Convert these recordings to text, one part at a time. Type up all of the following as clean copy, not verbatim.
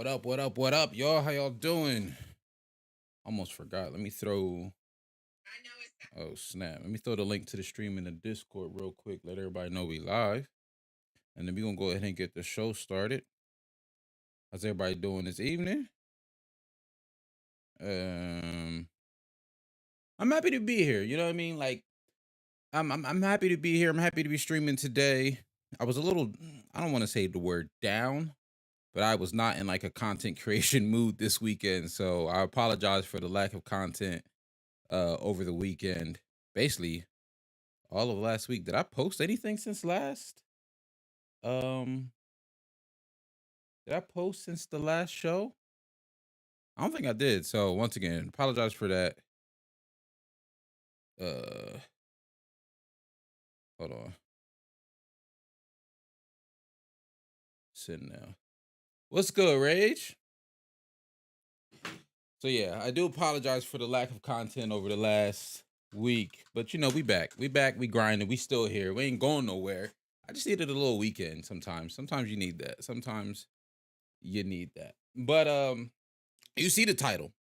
What up? What up? What up, y'all? How y'all doing? Almost forgot. Let me throw. Oh snap! Let me throw the link to the stream in the Discord real quick. Let everybody know we live, and then we gonna go ahead and get the show started. How's everybody doing this evening? I'm happy to be here. You know what I mean? Like, I'm happy to be here. I'm happy to be streaming today. I was a little. I don't want to say the word down, but I was not in like a content creation mood this weekend. So I apologize for the lack of content over the weekend. Basically, all of last week. Did I post anything since last? Um, did I post since the last show? I don't think I did. So once again, apologize for that. Hold on. Sitting now. What's good, Rage? So yeah, I do apologize for the lack of content over the last week, but you know, we back. We grinding. We still here. We ain't going nowhere. I just needed a little weekend sometimes. Sometimes you need that. Sometimes you need that. But you see the title.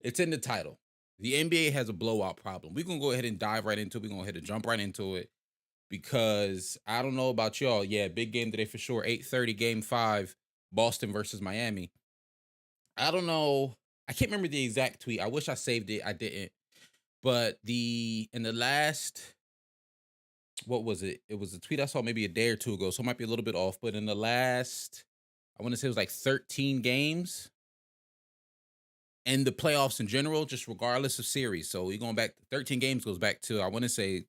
It's in the title. The NBA has a blowout problem. We're gonna go ahead and dive right into it. We're gonna go ahead and jump right into it because I don't know about y'all. Yeah, big game today for sure. 8:30 game 5, Boston versus Miami. I don't know. I can't remember the exact tweet. I wish I saved it. I didn't. But in the last, what was it? It was a tweet I saw maybe a day or two ago, so it might be a little bit off. But in the last, I want to say it was like 13 games, and the playoffs in general, just regardless of series. So we're going back, 13 games goes back to, I want to say,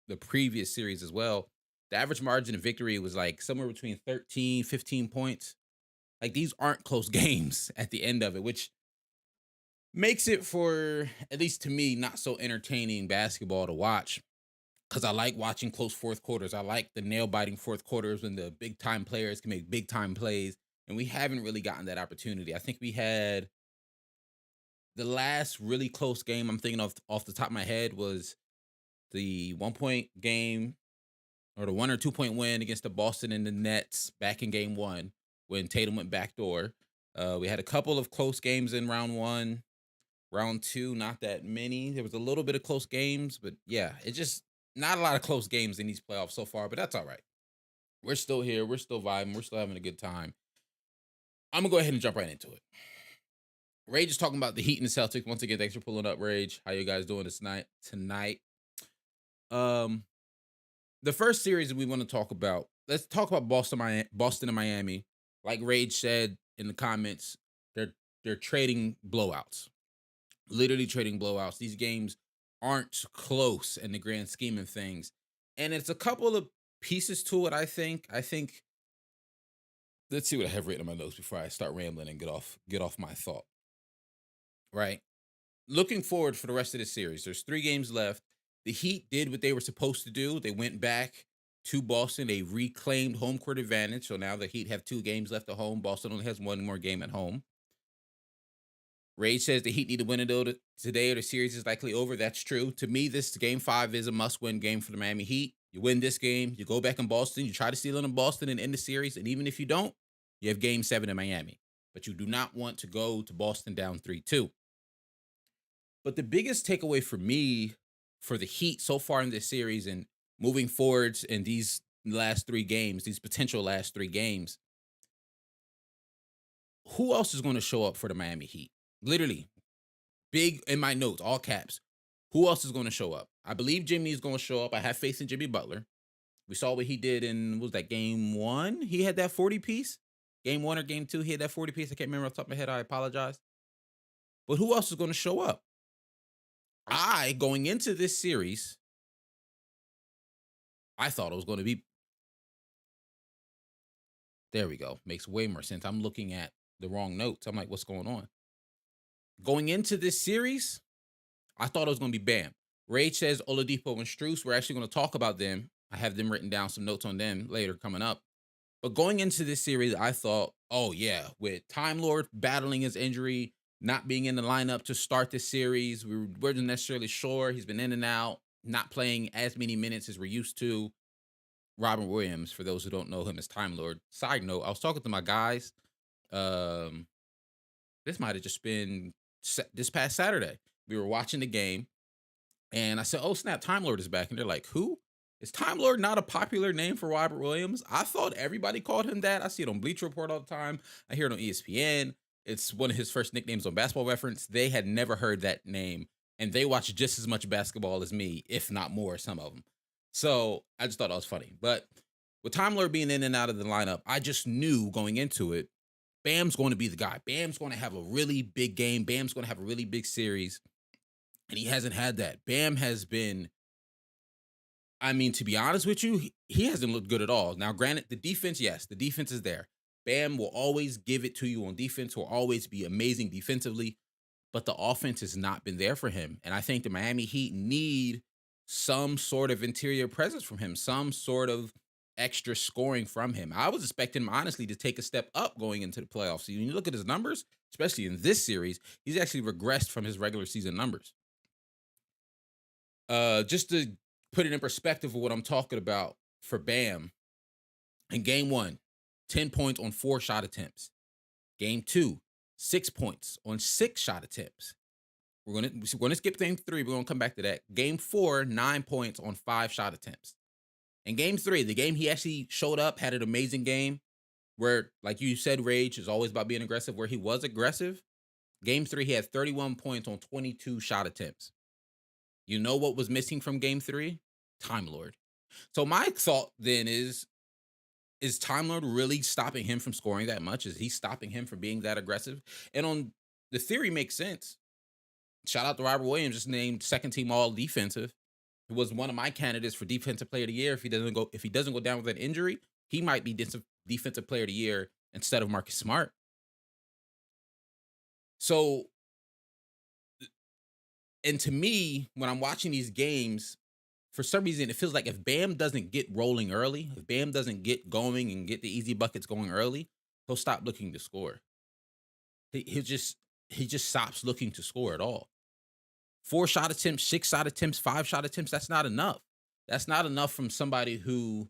the previous series as well. The average margin of victory was like somewhere between 13, 15 points. Like, these aren't close games at the end of it, which makes it, for at least to me, not so entertaining basketball to watch. Because I like watching close fourth quarters. I like the nail-biting fourth quarters when the big-time players can make big-time plays. And we haven't really gotten that opportunity. I think we had the last really close game I'm thinking of off the top of my head was the 1-point game, or the 1 or 2 point win against the Boston and the Nets back in game 1 when Tatum went backdoor. We had a couple of close games in round 1. Round 2, not that many. There was a little bit of close games, but yeah, it's just not a lot of close games in these playoffs so far, but that's all right. We're still here. We're still vibing. We're still having a good time. I'm going to go ahead and jump right into it. Rage is talking about the Heat and the Celtics. Once again, thanks for pulling up, Rage. How you guys doing tonight? The first series we want to talk about, let's talk about Boston and Miami. Like Rage said in the comments, they're trading blowouts. Literally trading blowouts. These games aren't close in the grand scheme of things. And it's a couple of pieces to it, I think. Let's see what I have written in my notes before I start rambling and get off my thought. Right? Looking forward for the rest of this series. There's 3 games left. The Heat did what they were supposed to do. They went back to Boston. They reclaimed home court advantage. So now the Heat have 2 games left at home. Boston only has 1 more game at home. Rage says the Heat need to win it today or the series is likely over. That's true. To me, this game 5 is a must-win game for the Miami Heat. You win this game, you go back in Boston, you try to steal in Boston and end the series. And even if you don't, you have game 7 in Miami. But you do not want to go to Boston down 3-2. But the biggest takeaway for me for the Heat so far in this series and moving forwards in these last 3 games, these potential last 3 games, who else is going to show up for the Miami Heat? Literally, big in my notes, all caps. Who else is going to show up? I believe Jimmy is going to show up. I have faith in Jimmy Butler. We saw what he did in, what was that, game 1? He had that 40-piece. Game 1 or game 2, he had that 40-piece. I can't remember off the top of my head. I apologize. But who else is going to show up? Going into this series, I thought it was going to be. There we go. Makes way more sense. I'm looking at the wrong notes. I'm like, what's going on? Going into this series, I thought it was going to be Bam. Rage says Oladipo and Strus. We're actually going to talk about them. I have them written down, some notes on them later coming up. But going into this series, I thought, oh yeah, with Time Lord battling his injury, not being in the lineup to start this series, we weren't necessarily sure. He's been in and out, not playing as many minutes as we're used to. Robin Williams, for those who don't know him as Time Lord. Side note, I was talking to my guys This might have just been this past Saturday. We were watching the game, and I said, "Oh snap, Time Lord is back." And they're like, "Who? Is Time Lord not a popular name for Robert Williams?" I thought everybody called him that. I see it on Bleacher Report all the time. I hear it on ESPN. It's one of his first nicknames on Basketball Reference. They had never heard that name, and they watch just as much basketball as me, if not more, some of them. So I just thought that was funny. But with Time Lord being in and out of the lineup, I just knew going into it, Bam's going to be the guy. Bam's going to have a really big game. Bam's going to have a really big series. And he hasn't had that. Bam has been, I mean, to be honest with you, he hasn't looked good at all. Now, granted, the defense, yes, the defense is there. Bam will always give it to you on defense, will always be amazing defensively, but the offense has not been there for him. And I think the Miami Heat need some sort of interior presence from him, some sort of extra scoring from him. I was expecting him, honestly, to take a step up going into the playoffs. So when you look at his numbers, especially in this series, he's actually regressed from his regular season numbers. Just to put it in perspective of what I'm talking about for Bam, in game 1, 10 points on 4 shot attempts. Game 2, 6 points on 6 shot attempts. We're gonna skip game 3. We're gonna come back to that. Game 4, 9 points on 5 shot attempts. In game 3, the game he actually showed up, had an amazing game, where, like you said, Rage is always about being aggressive, where he was aggressive. Game 3, he had 31 points on 22 shot attempts. You know what was missing from game 3? Time Lord. So my thought then is Time Lord really stopping him from scoring that much? Is he stopping him from being that aggressive? And on the theory makes sense. Shout out to Robert Williams, just named second team all defensive. He was one of my candidates for defensive player of the year. If he doesn't go down with an injury, he might be defensive player of the year instead of Marcus Smart. So, and to me, when I'm watching these games, for some reason, it feels like if Bam doesn't get rolling early, if Bam doesn't get going and get the easy buckets going early, he'll stop looking to score. He just stops looking to score at all. 4 shot attempts, 6 shot attempts, 5 shot attempts, that's not enough. That's not enough from somebody who,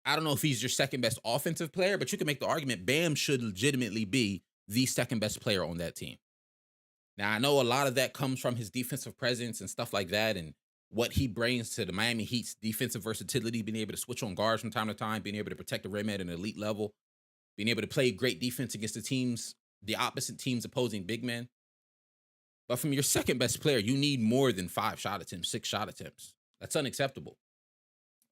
I don't know if he's your second best offensive player, but you can make the argument Bam should legitimately be the second best player on that team. Now, I know a lot of that comes from his defensive presence and stuff like that, and what he brings to the Miami Heat's defensive versatility, being able to switch on guards from time to time, being able to protect the rim at an elite level, being able to play great defense against the opposite team's opposing big men. But from your second best player, you need more than 5 shot attempts, 6 shot attempts. That's unacceptable.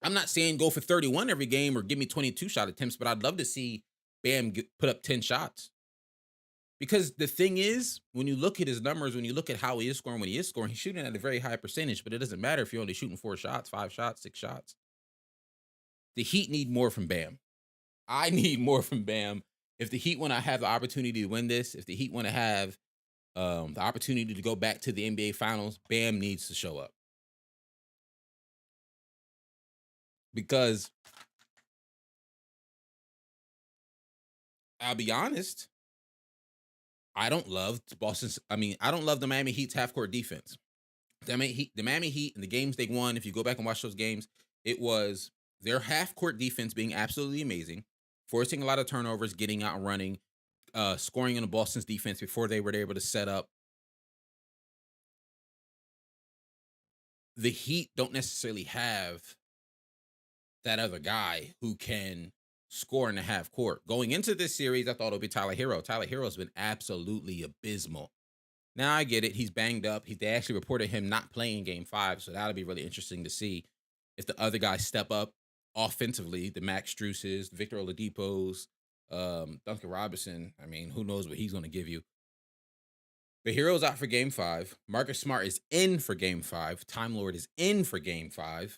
I'm not saying go for 31 every game or give me 22 shot attempts, but I'd love to see Bam put up 10 shots. Because the thing is, when you look at his numbers, when you look at how he is scoring, when he is scoring, he's shooting at a very high percentage, but it doesn't matter if you're only shooting 4 shots, 5 shots, 6 shots. The Heat need more from Bam. I need more from Bam. If the Heat want to have the opportunity to win this, if the Heat want to have the opportunity to go back to the NBA Finals, Bam needs to show up. Because I'll be honest, I don't love the Miami Heat's half-court defense. The Miami Heat and the games they won, if you go back and watch those games, it was their half-court defense being absolutely amazing, forcing a lot of turnovers, getting out and running, scoring in the Boston's defense before they were able to set up. The Heat don't necessarily have that other guy who can score in the half court. Going into this series, I thought it would be Tyler Hero. Tyler Hero's been absolutely abysmal. Now I get it. He's banged up. They actually reported him not playing game 5, so that'll be really interesting to see if the other guys step up offensively. The Max Struces, Victor Oladipos, Duncan Robinson. I mean, who knows what he's going to give you. But Hero's out for game 5. Marcus Smart is in for game 5. Time Lord is in for game 5.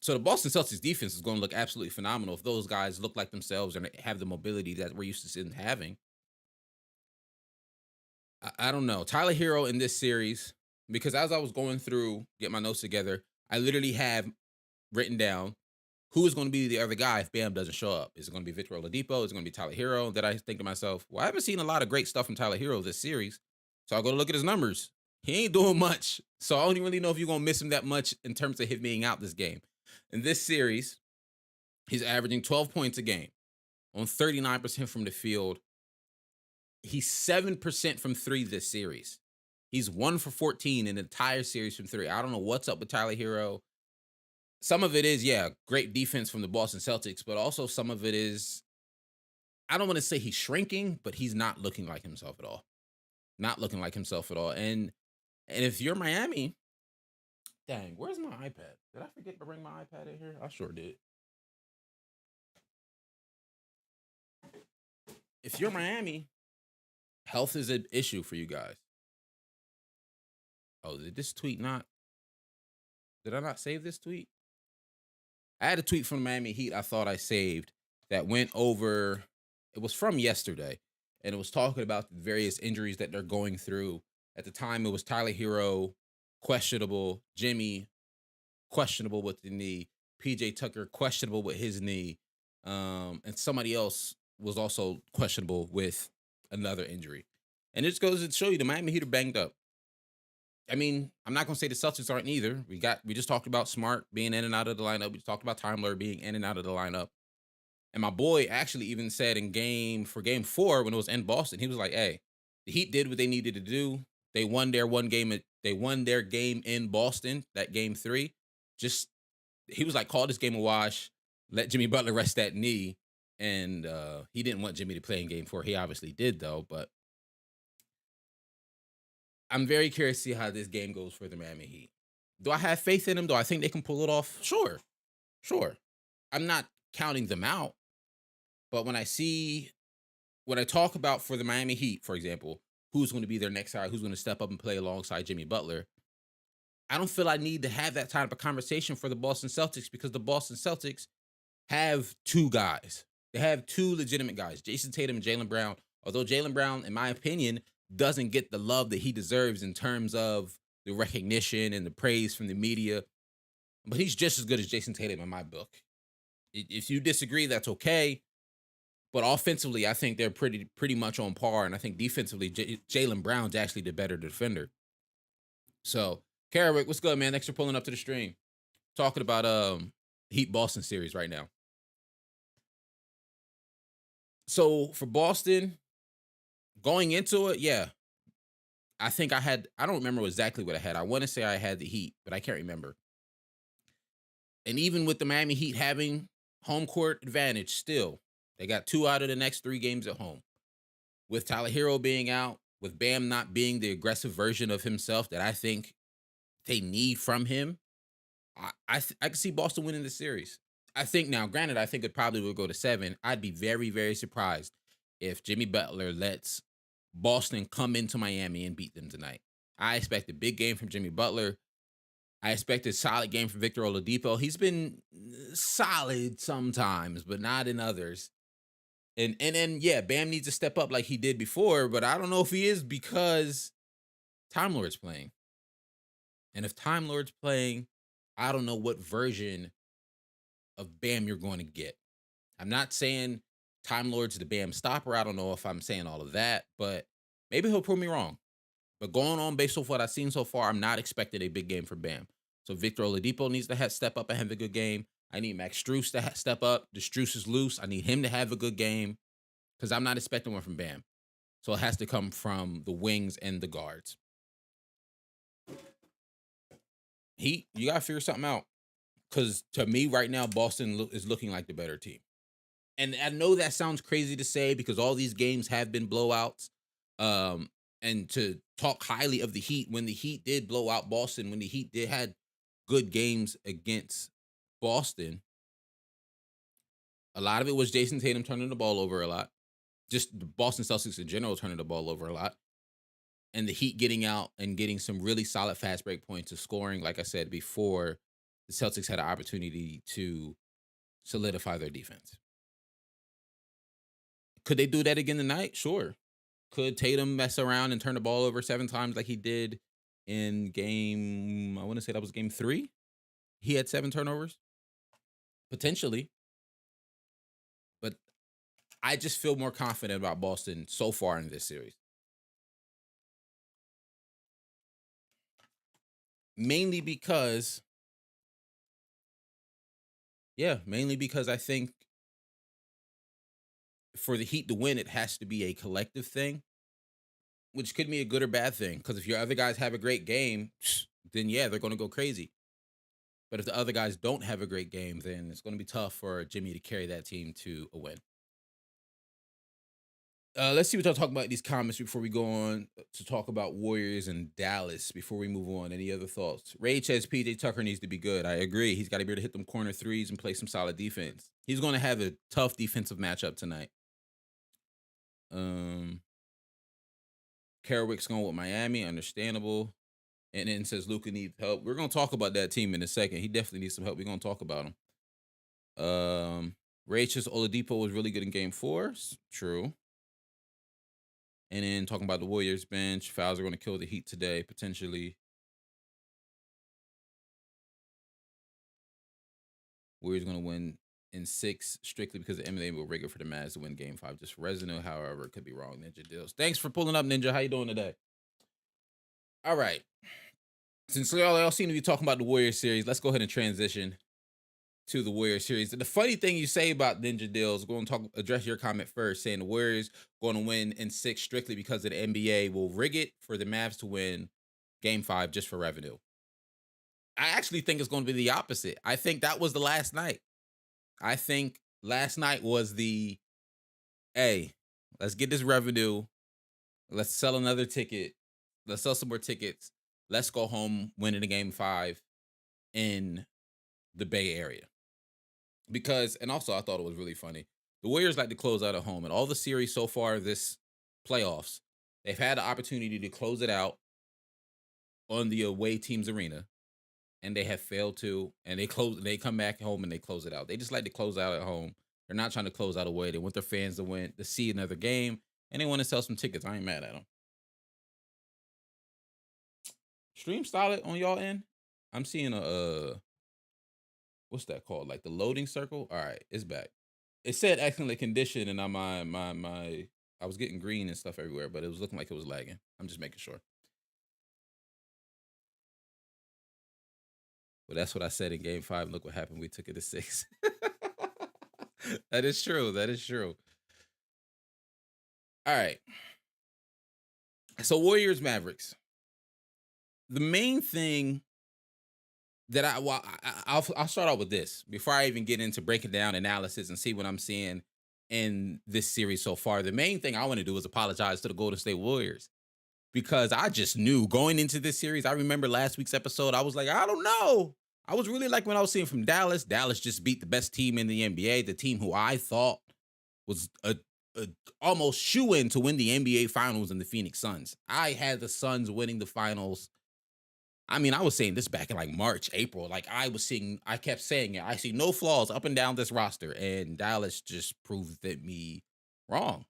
So the Boston Celtics defense is going to look absolutely phenomenal if those guys look like themselves and have the mobility that we're used to seeing having. I don't know. Tyler Hero in this series, because as I was going through, get my notes together, I literally have written down who is going to be the other guy if Bam doesn't show up. Is it going to be Victor Oladipo? Is it going to be Tyler Hero? Then I think to myself, well, I haven't seen a lot of great stuff from Tyler Hero this series. So I go to look at his numbers. He ain't doing much. So I don't really know if you're going to miss him that much in terms of him being out this game. In this series, he's averaging 12 points a game on 39% from the field. He's 7% from three this series. He's 1 for 14 in the entire series from three. I don't know what's up with Tyler Hero. Some of it is, yeah, great defense from the Boston Celtics, but also some of it is, I don't want to say he's shrinking, but he's not looking like himself at all. Not looking like himself at all. And if you're Miami, dang, where's my iPad? Did I forget to bring my iPad in here? I sure did. If you're Miami, health is an issue for you guys. Oh, did this tweet not? Did I not save this tweet? I had a tweet from the Miami Heat I thought I saved that went over. It was from yesterday, and it was talking about the various injuries that they're going through. At the time, it was Tyler Hero, questionable. Jimmy, questionable with the knee. PJ Tucker, questionable with his knee. And somebody else was also questionable with another injury. And it just goes to show you the Miami Heat are banged up. I mean, I'm not gonna say the Celtics aren't either. We just talked about Smart being in and out of the lineup. We talked about Time Lord being in and out of the lineup. And my boy actually even said game 4 when it was in Boston, he was like, "Hey, the Heat did what they needed to do. They won their they won their game in Boston, that game 3. Just he was like, call this game a wash. Let Jimmy Butler rest that knee." And he didn't want Jimmy to play in game 4. He obviously did though, but I'm very curious to see how this game goes for the Miami Heat. Do I have faith in them? Do I think they can pull it off? Sure. I'm not counting them out, but when I talk about for the Miami Heat, for example, who's going to be their next guy, who's going to step up and play alongside Jimmy Butler, I don't feel I need to have that type of conversation for the Boston Celtics because the Boston Celtics have two guys. They have two legitimate guys, Jason Tatum and Jaylen Brown. Although Jaylen Brown, in my opinion, doesn't get the love that he deserves in terms of the recognition and the praise from the media, but he's just as good as Jason Tatum in my book. If you disagree, that's okay. But offensively, I think they're pretty much on par, and I think defensively, Jaylen Brown's actually the better defender. So, Carrick, what's good, man? Thanks for pulling up to the stream. Talking about Heat Boston series right now. So for Boston, going into it, yeah, I think I don't remember exactly what I had. I want to say I had the Heat, but I can't remember. And even with the Miami Heat having home court advantage still, they got 2 out of the next 3 games at home. With Tyler Hero being out, with Bam not being the aggressive version of himself that I think they need from him, I can see Boston winning the series. I think now, granted, I think it probably will go to 7. I'd be very, very surprised if Jimmy Butler lets Boston come into Miami and beat them tonight. I expect a big game from Jimmy Butler. I expect a solid game from Victor Oladipo. He's been solid sometimes, but not in others. And then, yeah, Bam needs to step up like he did before, but I don't know if he is because Time Lord's playing. And if Time Lord's playing, I don't know what version of Bam you're going to get. I'm not saying Time Lord's the Bam stopper. I don't know if I'm saying all of that, but maybe he'll prove me wrong. But going on based off what I've seen so far, I'm not expecting a big game for Bam. So Victor Oladipo needs to step up and have a good game. I need Max Strus to step up. The Strus is loose. I need him to have a good game because I'm not expecting one from Bam. So it has to come from the wings and the guards. Heat, you got to figure something out. Because to me right now, Boston is looking like the better team. And I know that sounds crazy to say because all these games have been blowouts. And to talk highly of the Heat when the Heat did blow out Boston, when the Heat had good games against Boston, a lot of it was Jason Tatum turning the ball over a lot. Just the Boston Celtics in general turning the ball over a lot. And the Heat getting out and getting some really solid fast break points of scoring, like I said before, the Celtics had an opportunity to solidify their defense. Could they do that again tonight? Sure. Could Tatum mess around and turn the ball over 7 times like he did in game, I want to say that was game 3? He had 7 turnovers? Potentially. But I just feel more confident about Boston so far in this series. Mainly because I think for the Heat to win, it has to be a collective thing, which could be a good or bad thing. Because if your other guys have a great game, then yeah, they're going to go crazy. But if the other guys don't have a great game, then it's going to be tough for Jimmy to carry that team to a win. Let's see what y'all talking about in these comments before we go on to talk about Warriors and Dallas. Before we move on, any other thoughts? Ray says PJ Tucker needs to be good. I agree. He's got to be able to hit them corner threes and play some solid defense. He's going to have a tough defensive matchup tonight. Kerwick's going with Miami, understandable. And then says Luka needs help. We're going to talk about that team in a second. He definitely needs some help. We're going to talk about him. Ray says Oladipo was really good in game 4. True. And then talking about the Warriors bench, fouls are going to kill the Heat today, potentially. Warriors going to win in 6 strictly because the NBA will rig it for the Mavs to win game 5. Just resonant, however, could be wrong. Ninja Deals. Thanks for pulling up, Ninja. How you doing today? All right. Since y'all seem to be talking about the Warriors series, let's go ahead and transition to the Warriors series. The funny thing you say about Ninja Deals, go and address your comment first, saying the Warriors going to win in 6 strictly because of the NBA will rig it for the Mavs to win game 5 just for revenue. I actually think it's going to be the opposite. I think that was the last night. I think last night was the, hey, let's get this revenue. Let's sell another ticket. Let's sell some more tickets. Let's go home winning the game 5 in the Bay Area. Because, and also I thought it was really funny, the Warriors like to close out at home. And all the series so far this playoffs, they've had the opportunity to close it out on the away team's arena. And they have failed to, and they come back home and they close it out. They just like to close out at home. They're not trying to close out away. They want their fans to win, to see another game, and they want to sell some tickets. I ain't mad at them. Stream solid on y'all end? I'm seeing a what's that called? Like the loading circle? All right, it's back. It said excellent condition, and I was getting green and stuff everywhere, but it was looking like it was lagging. I'm just making sure. Well, that's what I said in game 5. Look what happened. We took it to 6. That is true. That is true. All right. So Warriors Mavericks. The main thing that I'll start out with this before I even get into breaking down analysis and see what I'm seeing in this series so far. The main thing I want to do is apologize to the Golden State Warriors, because I just knew going into this series. I remember last week's episode, I was like, I don't know. I was really like when I was seeing from Dallas. Dallas just beat the best team in the NBA, the team who I thought was a almost shoo-in to win the NBA Finals in the Phoenix Suns. I had the Suns winning the Finals. I mean, I was saying this back in like March, April. Like I kept saying it. I see no flaws up and down this roster, and Dallas just proved me wrong.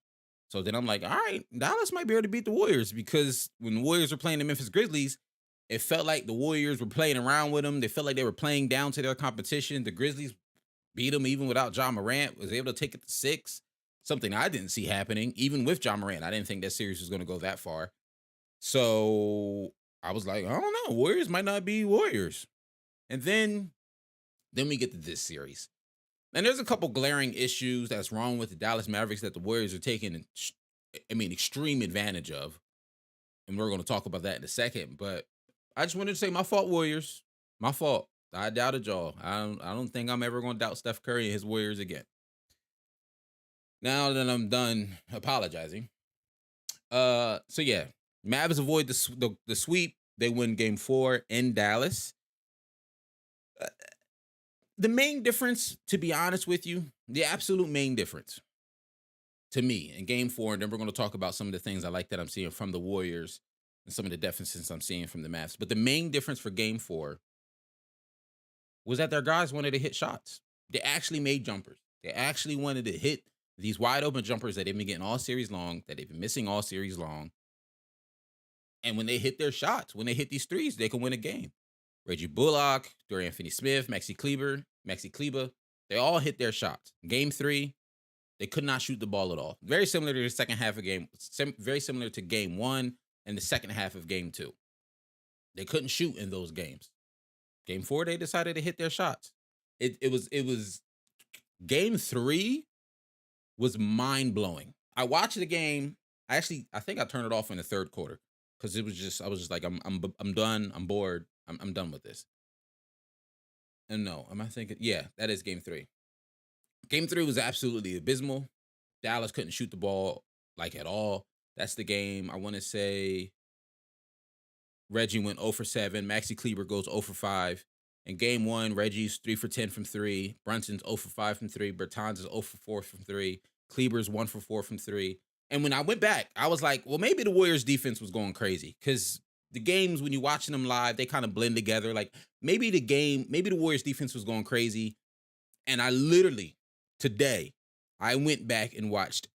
So then I'm like, all right, Dallas might be able to beat the Warriors, because when the Warriors were playing the Memphis Grizzlies, it felt like the Warriors were playing around with them. They felt like they were playing down to their competition. The Grizzlies beat them even without Ja Morant, was able to take it to 6. Something I didn't see happening, even with Ja Morant. I didn't think that series was going to go that far. So I was like, I don't know. Warriors might not be Warriors. And then we get to this series. And there's a couple glaring issues that's wrong with the Dallas Mavericks that the Warriors are taking, extreme advantage of. And we're going to talk about that in a second. But I just wanted to say, my fault, Warriors. My fault. I doubted y'all. I don't think I'm ever going to doubt Steph Curry and his Warriors again. Now that I'm done apologizing. So yeah, Mavs avoid the sweep. They win game 4 in Dallas. The main difference, to be honest with you, the absolute main difference to me in game 4, and then we're going to talk about some of the things I like that I'm seeing from the Warriors and some of the deficits I'm seeing from the Mavs. But the main difference for game 4 was that their guys wanted to hit shots. They actually made jumpers. They actually wanted to hit these wide open jumpers that they've been getting all series long, that they've been missing all series long. And when they hit their shots, when they hit these threes, they can win a game. Reggie Bullock, Dorian Finney-Smith, Maxi Kleber, they all hit their shots. Game 3, they could not shoot the ball at all. Very similar to the second half of very similar to game 1 and the second half of game 2. They couldn't shoot in those games. Game 4, they decided to hit their shots. It was game 3 was mind-blowing. I watched the game. I think I turned it off in the third quarter because it was just I was just like I'm done. I'm bored. I'm done with this. And no, am I thinking? Yeah, that is game 3. Game 3 was absolutely abysmal. Dallas couldn't shoot the ball like at all. That's the game. I want to say Reggie went 0 for 7. Maxi Kleber goes 0 for 5. In game 1, Reggie's 3 for 10 from 3. Brunson's 0 for 5 from 3. Bertans is 0 for 4 from 3. Kleber's 1 for 4 from 3. And when I went back, I was like, well, maybe the Warriors defense was going crazy because the games, when you're watching them live, they kind of blend together. Like maybe the Warriors defense was going crazy. And I literally, today, I went back and watched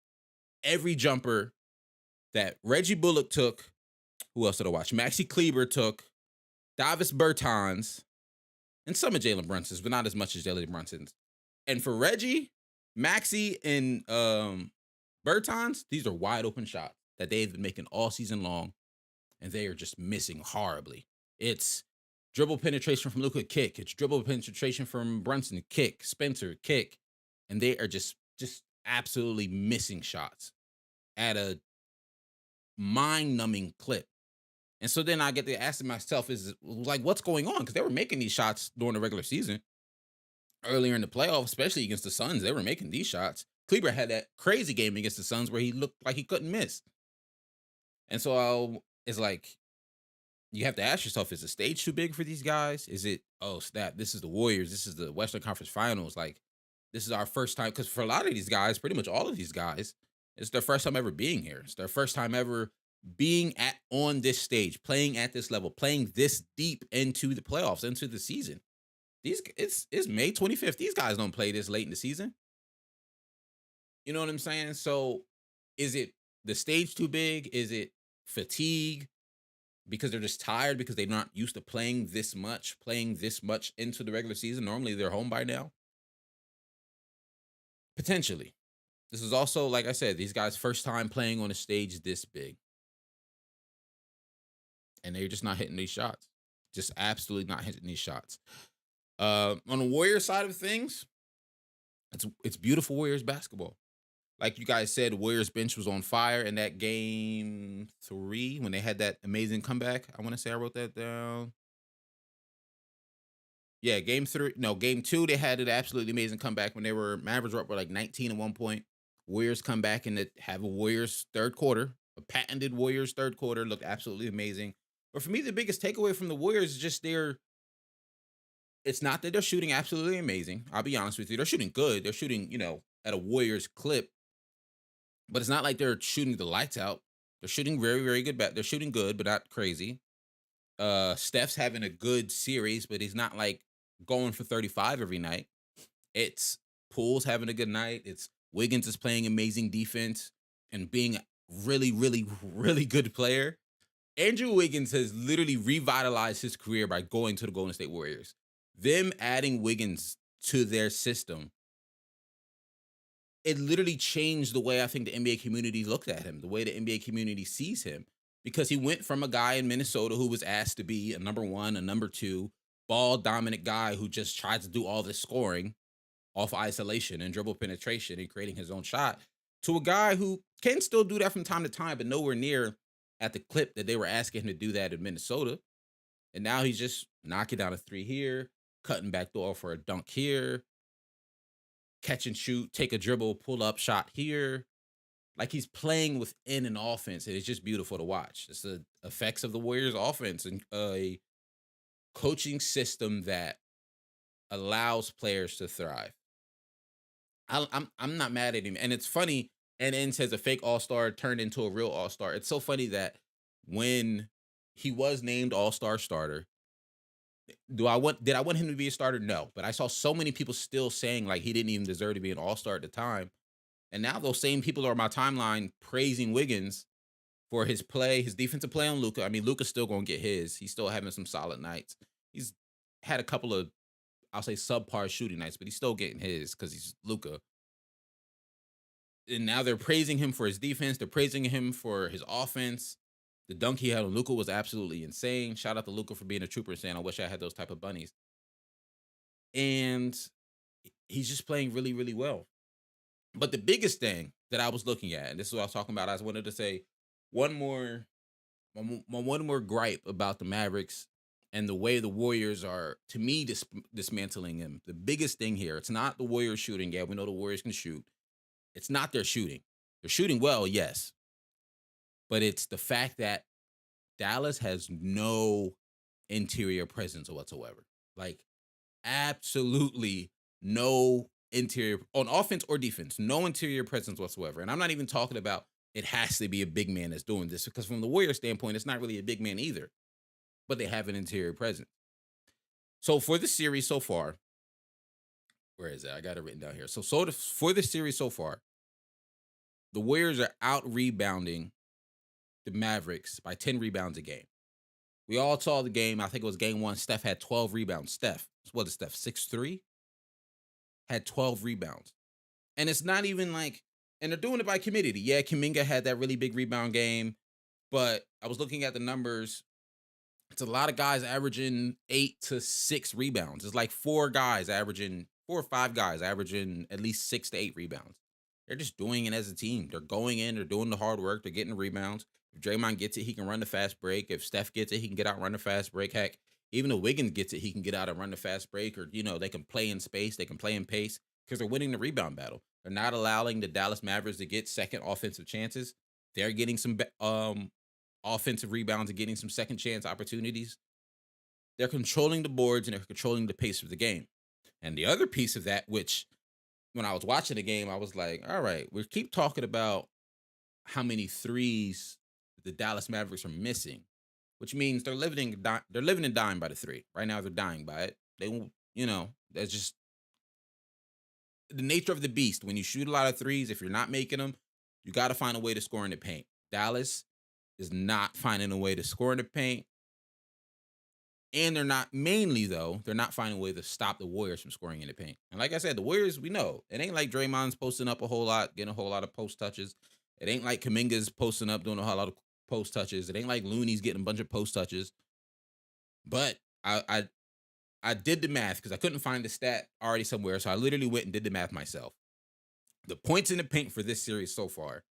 every jumper that Reggie Bullock took. Who else did I watch? Maxi Kleber took, Davis Bertans, and some of Jalen Brunson's, but not as much as Jalen Brunson's. And for Reggie, Maxi, and Bertans, these are wide open shots that they've been making all season long, and they are just missing horribly. It's dribble penetration from Luka, kick. It's dribble penetration from Brunson, kick. Spencer, kick. And they are just absolutely missing shots at a mind-numbing clip. And so then I get to asking myself, is like, what's going on? Because they were making these shots during the regular season. Earlier in the playoffs, especially against the Suns, they were making these shots. Kleber had that crazy game against the Suns where he looked like he couldn't miss. And so it's like, you have to ask yourself, is the stage too big for these guys? Is it, oh, snap, this is the Warriors. This is the Western Conference Finals. Like, this is our first time. Because for a lot of these guys, pretty much all of these guys, it's their first time ever being here. It's their first time ever being on this stage, playing at this level, playing this deep into the playoffs, into the season. It's May 25th. These guys don't play this late in the season. You know what I'm saying? So is it the stage too big? Is it fatigue? Because they're just tired because they're not used to playing this much into the regular season. Normally they're home by now. Potentially. This is also, like I said, these guys' first time playing on a stage this big. And they're just not hitting these shots. Just absolutely not hitting these shots. On the Warriors side of things, it's beautiful Warriors basketball. Like you guys said, Warriors bench was on fire in that game 3 when they had that amazing comeback. I want to say I wrote that down. Yeah, game 2, they had an absolutely amazing comeback when Mavericks were up by like 19 at one point. Warriors come back and have a Warriors third quarter, a patented Warriors third quarter, looked absolutely amazing. But for me, the biggest takeaway from the Warriors is just it's not that they're shooting absolutely amazing. I'll be honest with you. They're shooting good. They're shooting, at a Warriors clip. But it's not like they're shooting the lights out. They're shooting very, very good. They're shooting good, but not crazy. Steph's having a good series, but he's not like going for 35 every night. It's Poole's having a good night. It's Wiggins is playing amazing defense and being a really, really, really good player. Andrew Wiggins has literally revitalized his career by going to the Golden State Warriors. Them adding Wiggins to their system, it literally changed the way I think the NBA community looked at him, the way the NBA community sees him, because he went from a guy in Minnesota who was asked to be a number 1, a number 2, ball dominant guy who just tries to do all this scoring off isolation and dribble penetration and creating his own shot, to a guy who can still do that from time to time, but nowhere near at the clip that they were asking him to do that in Minnesota. And now he's just knocking down a 3 here, cutting back door for a dunk here, catch and shoot, take a dribble, pull up shot here. Like he's playing within an offense, and it's just beautiful to watch. It's the effects of the Warriors offense and a coaching system that allows players to thrive. I'm not mad at him. And it's funny, NN says a fake all-star turned into a real all-star. It's so funny that when he was named all-star starter, did I want him to be a starter? No. But I saw so many people still saying like he didn't even deserve to be an all-star at the time. And now those same people are on my timeline praising Wiggins for his play, his defensive play on Luka. I mean, Luka's still gonna get his. He's still having some solid nights. He's had a couple of, I'll say, subpar shooting nights, but he's still getting his because he's Luka. And now they're praising him for his defense. They're praising him for his offense. The dunk he had on Luka was absolutely insane. Shout out to Luka for being a trooper and saying, I wish I had those type of bunnies. And he's just playing really, really well. But the biggest thing that I was looking at, and this is what I was talking about, I just wanted to say one more, my one more gripe about the Mavericks and the way the Warriors are, to me, dismantling them. The biggest thing here, it's not the Warriors shooting. Yeah, we know the Warriors can shoot. It's not their shooting. They're shooting well, yes, but it's the fact that Dallas has no interior presence whatsoever. Like, absolutely no interior on offense or defense, no interior presence whatsoever. And I'm not even talking about it has to be a big man that's doing this, because from the Warriors standpoint, it's not really a big man either, but they have an interior presence. So for the series so far, where is it? I got it written down here. For the series so far, the Warriors are out rebounding the Mavericks by 10 rebounds a game. We all saw the game. I think it was game one. Steph had 12 rebounds. What is Steph, 6'3"? Had 12 rebounds. And it's not even like, and they're doing it by committee. Yeah, Kuminga had that really big rebound game, but I was looking at the numbers. It's a lot of guys averaging 8 to 6 rebounds. It's like 4 or 5 guys averaging at least 6 to 8 rebounds. They're just doing it as a team. They're going in, they're doing the hard work, they're getting rebounds. If Draymond gets it, he can run the fast break. If Steph gets it, he can get out and run the fast break. Heck, even if Wiggins gets it, he can get out and run the fast break, or, they can play in space, they can play in pace, because they're winning the rebound battle. They're not allowing the Dallas Mavericks to get second offensive chances. They're getting some offensive rebounds and getting some second chance opportunities. They're controlling the boards and they're controlling the pace of the game. And the other piece of that, which when I was watching the game, I was like, all right, we keep talking about how many threes the Dallas Mavericks are missing, which means they're living and dying by the three. Right now, they're dying by it. That's just the nature of the beast. When you shoot a lot of threes, if you're not making them, you got to find a way to score in the paint. Dallas is not finding a way to score in the paint. And they're not finding a way to stop the Warriors from scoring in the paint. And like I said, the Warriors, we know, it ain't like Draymond's posting up a whole lot, getting a whole lot of post touches. It ain't like Kuminga's posting up, doing a whole lot of post touches. It ain't like Looney's getting a bunch of post touches. But I did the math because I couldn't find the stat already somewhere. So I literally went and did the math myself. The points in the paint for this series so far,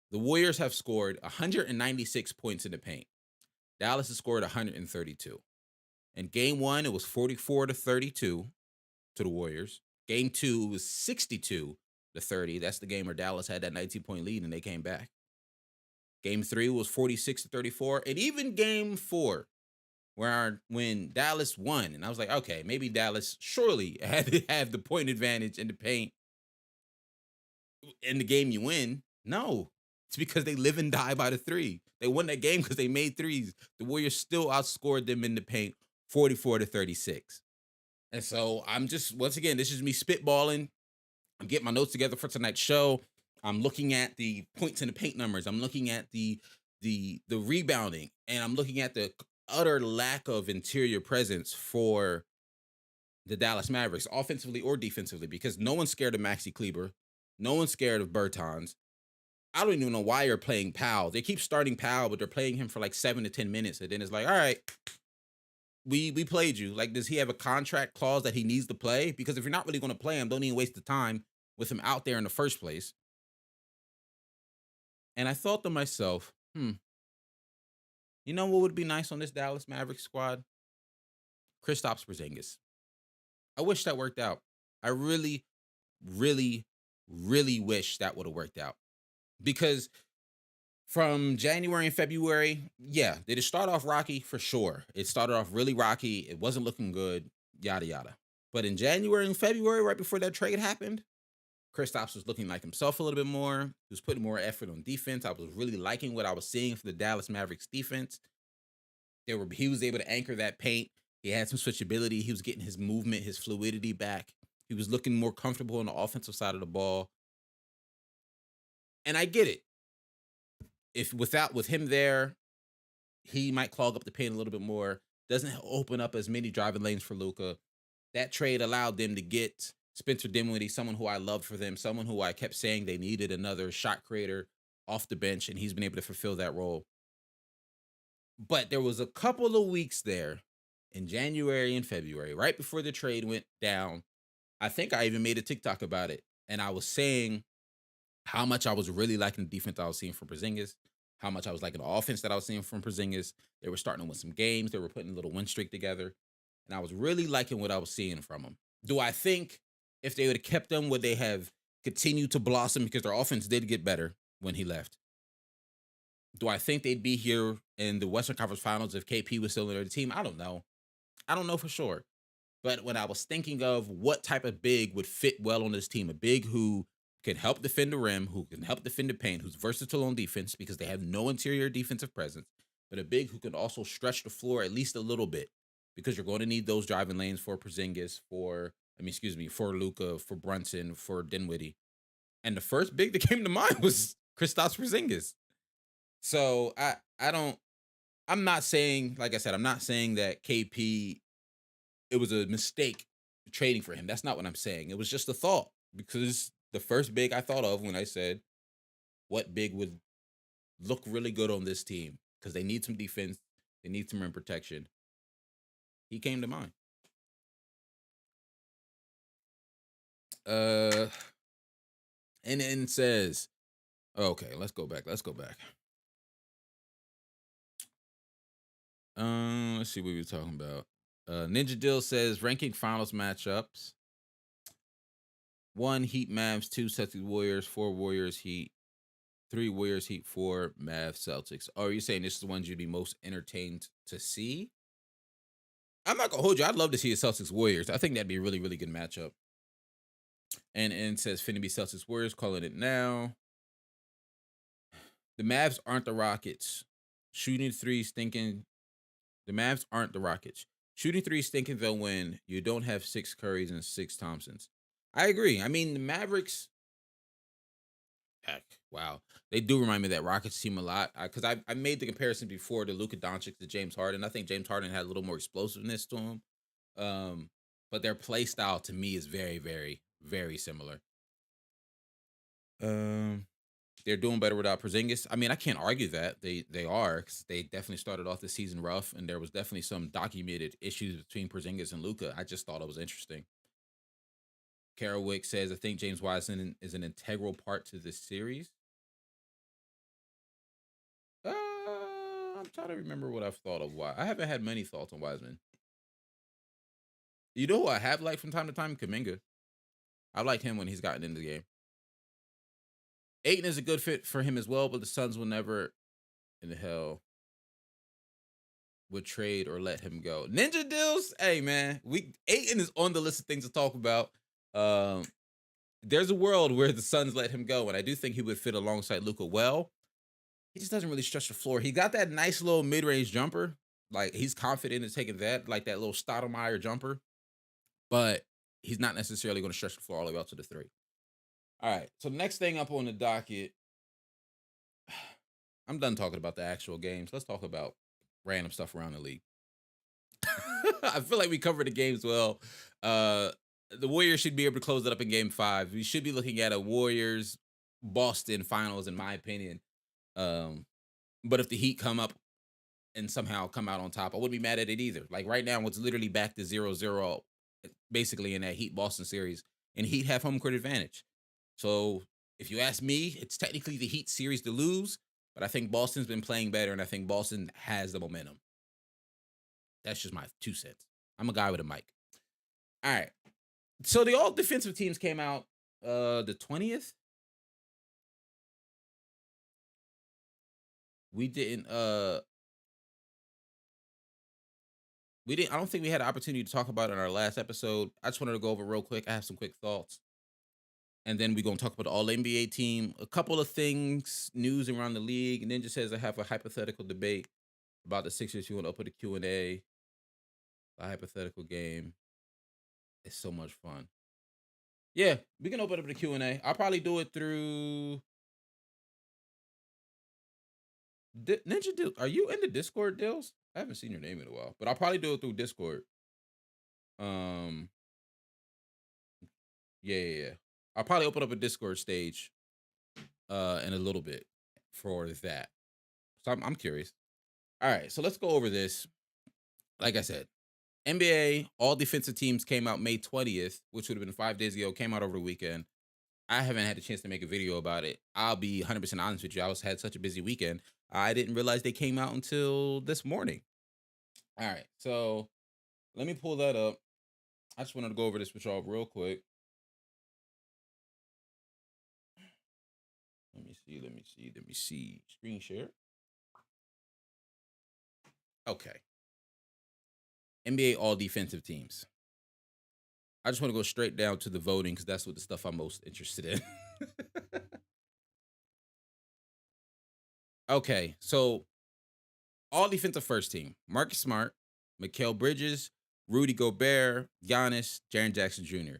the Warriors have scored 196 points in the paint. Dallas has scored 132. In game one, it was 44-32 to the Warriors. Game two was 62-30. That's the game where Dallas had that 19-point lead and they came back. Game three was 46-34. And even game four, when Dallas won, and I was like, okay, maybe Dallas surely had to have the point advantage in the paint in the game you win. No, it's because they live and die by the three. They won that game because they made threes. The Warriors still outscored them in the paint 44-36. And so I'm just, once again, this is me spitballing. I'm getting my notes together for tonight's show. I'm looking at the points in the paint numbers. I'm looking at the rebounding, and I'm looking at the utter lack of interior presence for the Dallas Mavericks, offensively or defensively, because no one's scared of Maxi Kleber. No one's scared of Bertans. I don't even know why you're playing Powell. They keep starting Powell, but they're playing him for like 7 to 10 minutes. And then it's like, all right, we played you. Like, does he have a contract clause that he needs to play? Because if you're not really going to play him, don't even waste the time with him out there in the first place. And I thought to myself, you know what would be nice on this Dallas Mavericks squad? Kristaps Porzingis. I wish that worked out. I really, really, really wish that would have worked out. Because from January and February, yeah, did it start off rocky? For sure. It started off really rocky. It wasn't looking good, yada, yada. But in January and February, right before that trade happened, Kristaps was looking like himself a little bit more. He was putting more effort on defense. I was really liking what I was seeing for the Dallas Mavericks defense. He was able to anchor that paint. He had some switchability. He was getting his movement, his fluidity back. He was looking more comfortable on the offensive side of the ball. And I get it. With him there, he might clog up the paint a little bit more. Doesn't open up as many driving lanes for Luka. That trade allowed them to get Spencer Dinwiddie, someone who I loved for them, someone who I kept saying they needed another shot creator off the bench, and he's been able to fulfill that role. But there was a couple of weeks there in January and February, right before the trade went down. I think I even made a TikTok about it. and I was saying how much I was really liking the defense I was seeing from Porzingis, how much I was liking the offense that I was seeing from Porzingis. They were starting to win some games. They were putting a little win streak together, and I was really liking what I was seeing from them. Do I think if they would have kept them, would they have continued to blossom because their offense did get better when he left? Do I think they'd be here in the Western Conference Finals if KP was still in their team? I don't know. I don't know for sure. But when I was thinking of what type of big would fit well on this team, a big who can help defend the rim, who can help defend the paint, who's versatile on defense because they have no interior defensive presence, but a big who can also stretch the floor at least a little bit because you're going to need those driving lanes for Porzingis, for Luka, for Brunson, for Dinwiddie. And the first big that came to mind was Kristaps Porzingis. So I'm not saying, like I said, I'm not saying that KP, it was a mistake trading for him. That's not what I'm saying. It was just a thought because the first big I thought of when I said what big would look really good on this team because they need some defense, they need some rim protection. He came to mind. And then says, okay, let's go back. Let's see what we were talking about. Ninja Dill says ranking finals matchups. 1 Heat Mavs, 2 Celtics Warriors, 4 Warriors Heat, 3 Warriors Heat, 4 Mavs Celtics. Oh, are you saying this is the ones you'd be most entertained to see? I'm not gonna hold you. I'd love to see a Celtics Warriors. I think that'd be a really, really good matchup. And it says finna be Celtics Warriors, calling it now. The Mavs aren't the Rockets. Shooting threes stinking. The Mavs aren't the Rockets. Shooting threes stinking though when you don't have 6 Currys and 6 Thompsons. I agree. I mean, the Mavericks, heck, wow. They do remind me of that Rockets team a lot. Because I made the comparison before to Luka Doncic to James Harden. I think James Harden had a little more explosiveness to him. But their play style to me is very, very, very similar. They're doing better without Porzingis. I mean, I can't argue that they are because they definitely started off the season rough, and there was definitely some documented issues between Porzingis and Luka. I just thought it was interesting. Carol Wick says, I think James Wiseman is an integral part to this series. I'm trying to remember what I've thought of. Why I haven't had many thoughts on Wiseman. You know who I have liked from time to time? Kuminga. I liked him when he's gotten into the game. Ayton is a good fit for him as well, but the Suns will never in the hell would trade or let him go. Ninja Deals, hey man, Ayton is on the list of things to talk about. There's a world where the Suns let him go, and I do think he would fit alongside Luka well. He just doesn't really stretch the floor. He got that nice little mid-range jumper. Like, he's confident in taking that, like that little Stoudemire jumper. But he's not necessarily going to stretch the floor all the way out to the 3. All right, so the next thing up on the docket, I'm done talking about the actual games. Let's talk about random stuff around the league. I feel like we covered the games well. The Warriors should be able to close it up in Game 5. We should be looking at a Warriors-Boston finals, in my opinion. But if the Heat come up and somehow come out on top, I wouldn't be mad at it either. Like right now, it's literally back to 0-0, basically in that Heat-Boston series, and Heat have home court advantage. So if you ask me, it's technically the Heat series to lose, but I think Boston's been playing better, and I think Boston has the momentum. That's just my 2 cents. I'm a guy with a mic. All right. So the all defensive teams came out the 20th. We didn't I don't think we had an opportunity to talk about it in our last episode. I just wanted to go over real quick. I have some quick thoughts. And then we're going to talk about the All-NBA team. A couple of things, news around the league. And then just says I have a hypothetical debate about the Sixers. You want to open the Q&A. A hypothetical game. It's so much fun. Yeah, we can open up the Q&A. I'll probably do it through... Ninja Dill, are you in the Discord, Dills? I haven't seen your name in a while. But I'll probably do it through Discord. Yeah. I'll probably open up a Discord stage in a little bit for that. So I'm curious. All right, so let's go over this. Like I said, NBA, all defensive teams came out May 20th, which would have been 5 days ago, came out over the weekend. I haven't had a chance to make a video about it. I'll be 100% honest with you. Had such a busy weekend. I didn't realize they came out until this morning. All right, so let me pull that up. I just wanted to go over this with y'all real quick. Let me see. Screen share. Okay. NBA all defensive teams. I just want to go straight down to the voting because that's what the stuff I'm most interested in. Okay, so all defensive first team: Marcus Smart, Mikal Bridges, Rudy Gobert, Giannis, Jaren Jackson Jr.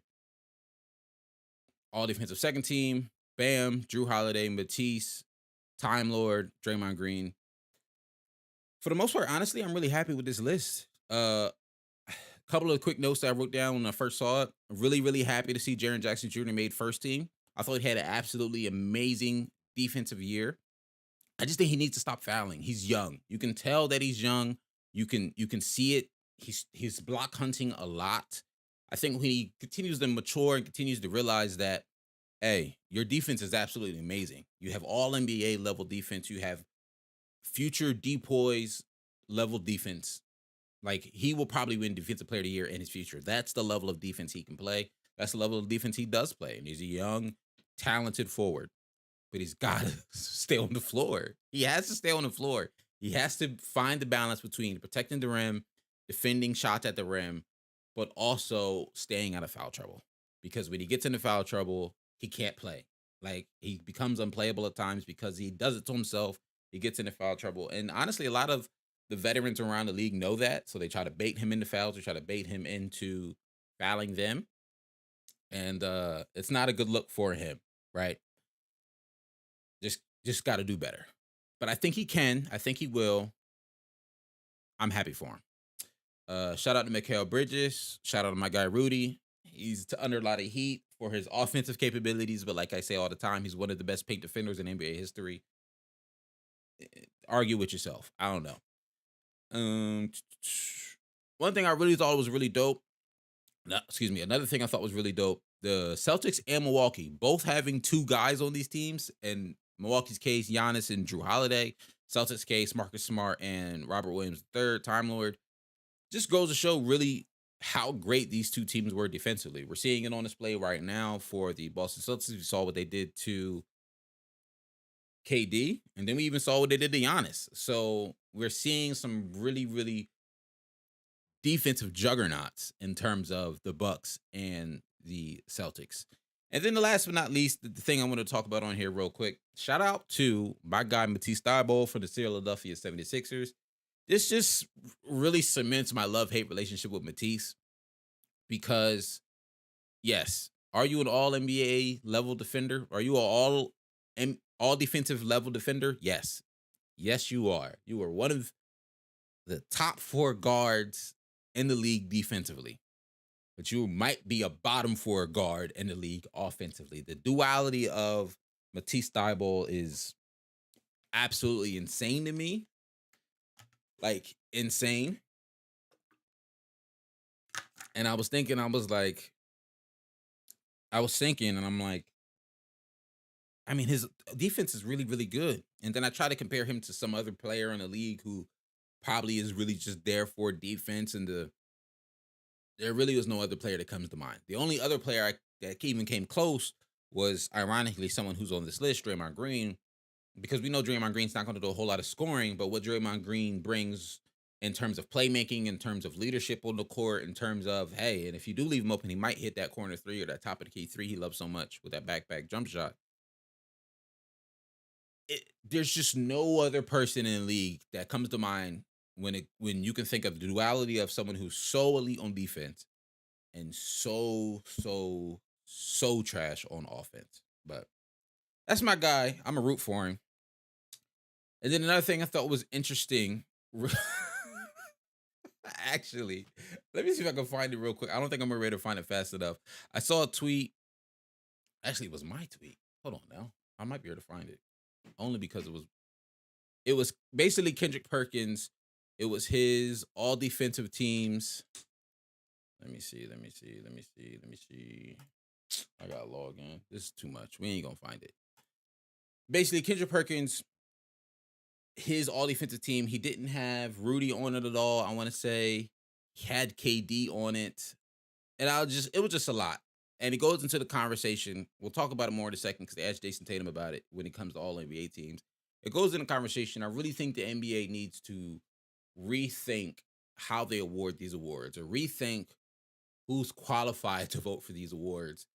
All defensive second team: Bam, Drew Holiday, Matisse, Time Lord, Draymond Green. For the most part, honestly, I'm really happy with this list. Couple of quick notes that I wrote down when I first saw it. Really, really happy to see Jaren Jackson Jr. made first team. I thought he had an absolutely amazing defensive year. I just think he needs to stop fouling. He's young. You can tell that he's young. You can see it. He's block hunting a lot. I think when he continues to mature and continues to realize that, hey, your defense is absolutely amazing. You have all NBA level defense. You have future depoys level defense. Like, he will probably win Defensive Player of the Year in his future. That's the level of defense he can play. That's the level of defense he does play. And he's a young, talented forward. But he's got to stay on the floor. He has to stay on the floor. He has to find the balance between protecting the rim, defending shots at the rim, but also staying out of foul trouble. Because when he gets into foul trouble, he can't play. Like, he becomes unplayable at times because he does it to himself. He gets into foul trouble. And honestly, a lot of the veterans around the league know that. So they try to bait him into fouls. They try to bait him into fouling them. And it's not a good look for him, right? Just got to do better. But I think he can. I think he will. I'm happy for him. Shout out to Mikal Bridges. Shout out to my guy Rudy. He's under a lot of heat for his offensive capabilities, but like I say all the time, he's one of the best paint defenders in NBA history. Argue with yourself. I don't know. One thing I really thought was really dope. Another thing I thought was really dope. The Celtics and Milwaukee both having two guys on these teams. And Milwaukee's case, Giannis and Drew Holiday. Celtics case, Marcus Smart and Robert Williams III, Time Lord. Just goes to show really how great these two teams were defensively. We're seeing it on display right now for the Boston Celtics. We saw what they did to KD, and then we even saw what they did to Giannis. So we're seeing some really, really defensive juggernauts in terms of the Bucks and the Celtics. And then the last but not least, the thing I want to talk about on here real quick, shout out to my guy Matisse Thybulle for the Philadelphia 76ers. This just really cements my love-hate relationship with Matisse because, yes, are you an all-NBA level defender? Are you an all defensive level defender? Yes. Yes, you are. You are one of the top 4 guards in the league defensively. But you might be a bottom 4 guard in the league offensively. The duality of Matisse Thybulle is absolutely insane to me. Like, insane. And I was thinking, and I'm like, I mean, his defense is really, really good. And then I try to compare him to some other player in the league who probably is really just there for defense. And there really was no other player that comes to mind. The only other player that even came close was, ironically, someone who's on this list, Draymond Green, because we know Draymond Green's not going to do a whole lot of scoring, but what Draymond Green brings in terms of playmaking, in terms of leadership on the court, in terms of, hey, and if you do leave him open, he might hit that corner 3 or that top of the key 3 he loves so much with that back jump shot. There's just no other person in the league that comes to mind when you can think of the duality of someone who's so elite on defense and so trash on offense. But that's my guy. I'm a root for him. And then another thing I thought was interesting. Actually, let me see if I can find it real quick. I don't think I'm ready to find it fast enough. I saw a tweet. Actually, it was my tweet. Hold on now. I might be able to find it. Only because it was basically Kendrick Perkins. It was his all defensive teams. Let me see. I gotta log in. This is too much. We ain't gonna find it. Basically, Kendrick Perkins, his all defensive team, he didn't have Rudy on it at all. I want to say he had KD on it. And it was just a lot. And it goes into the conversation. We'll talk about it more in a second because they asked Jason Tatum about it when it comes to all NBA teams. It goes in the conversation. I really think the NBA needs to rethink how they award these awards or rethink who's qualified to vote for these awards.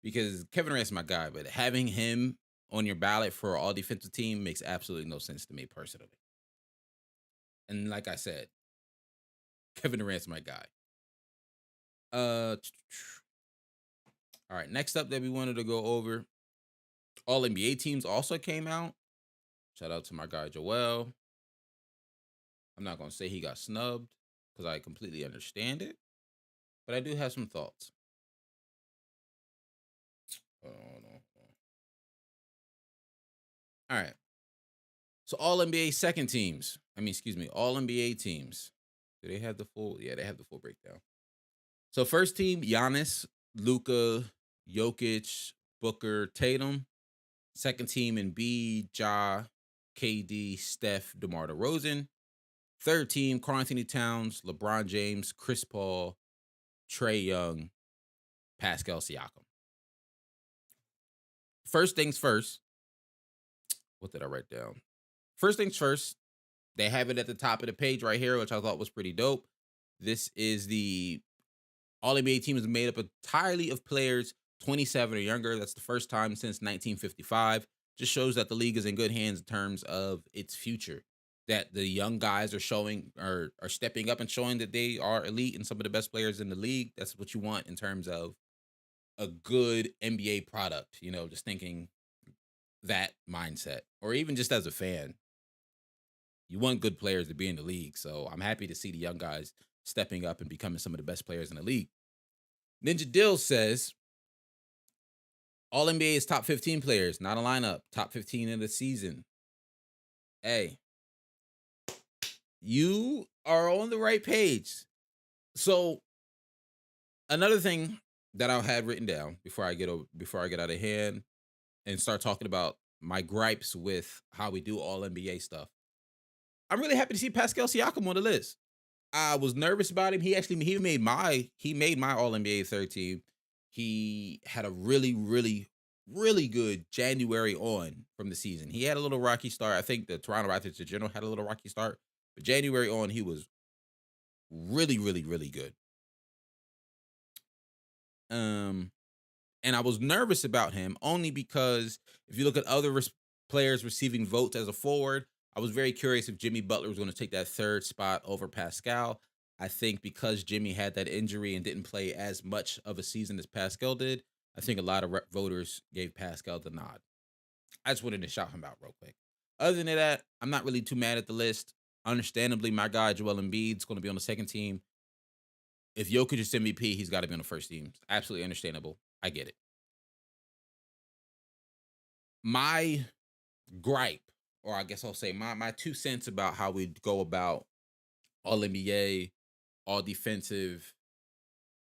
Because Kevin Durant's my guy, but having him on your ballot for all defensive team makes absolutely no sense to me personally. And like I said, Kevin Durant's my guy. All right, next up that we wanted to go over, all NBA teams also came out. Shout out to my guy Joel. I'm not gonna say he got snubbed because I completely understand it, but I do have some thoughts. All right. So all NBA second teams. All NBA teams. Do they have the full? Yeah, they have the full breakdown. So first team, Giannis, Luka, Jokic, Booker, Tatum. Second team, Embiid, Ja, KD, Steph, DeMar DeRozan. Third team, Karl-Anthony Towns, LeBron James, Chris Paul, Trae Young, Pascal Ciaco. First things first. What did I write down? First things first, they have it at the top of the page right here, which I thought was pretty dope. This is the All-NBA team is made up entirely of players 27 or younger. That's the first time since 1955. Just shows that the league is in good hands in terms of its future. That the young guys are showing are stepping up and showing that they are elite and some of the best players in the league. That's what you want in terms of a good NBA product. You know, just thinking that mindset, or even just as a fan, you want good players to be in the league. So I'm happy to see the young guys stepping up and becoming some of the best players in the league. Ninja Dill says all NBA is top 15 players, not a lineup. Top 15 in the season. Hey, you are on the right page. So another thing that I had written down before I get out of hand and start talking about my gripes with how we do all NBA stuff. I'm really happy to see Pascal Ciaco on the list. I was nervous about him. He made my All NBA third team. He had a really, really, really good January on from the season. He had a little rocky start. I think the Toronto Raptors in general had a little rocky start, but January on, he was really, really, really good. And I was nervous about him only because if you look at other players receiving votes as a forward, I was very curious if Jimmy Butler was going to take that third spot over Pascal. I think because Jimmy had that injury and didn't play as much of a season as Pascal did, I think a lot of voters gave Pascal the nod. I just wanted to shout him out real quick. Other than that, I'm not really too mad at the list. Understandably, my guy Joel Embiid is going to be on the second team. If Jokic is MVP, he's got to be on the first team. It's absolutely understandable. I get it. My gripe, or I guess I'll say my 2 cents about how we go about all NBA, all defensive,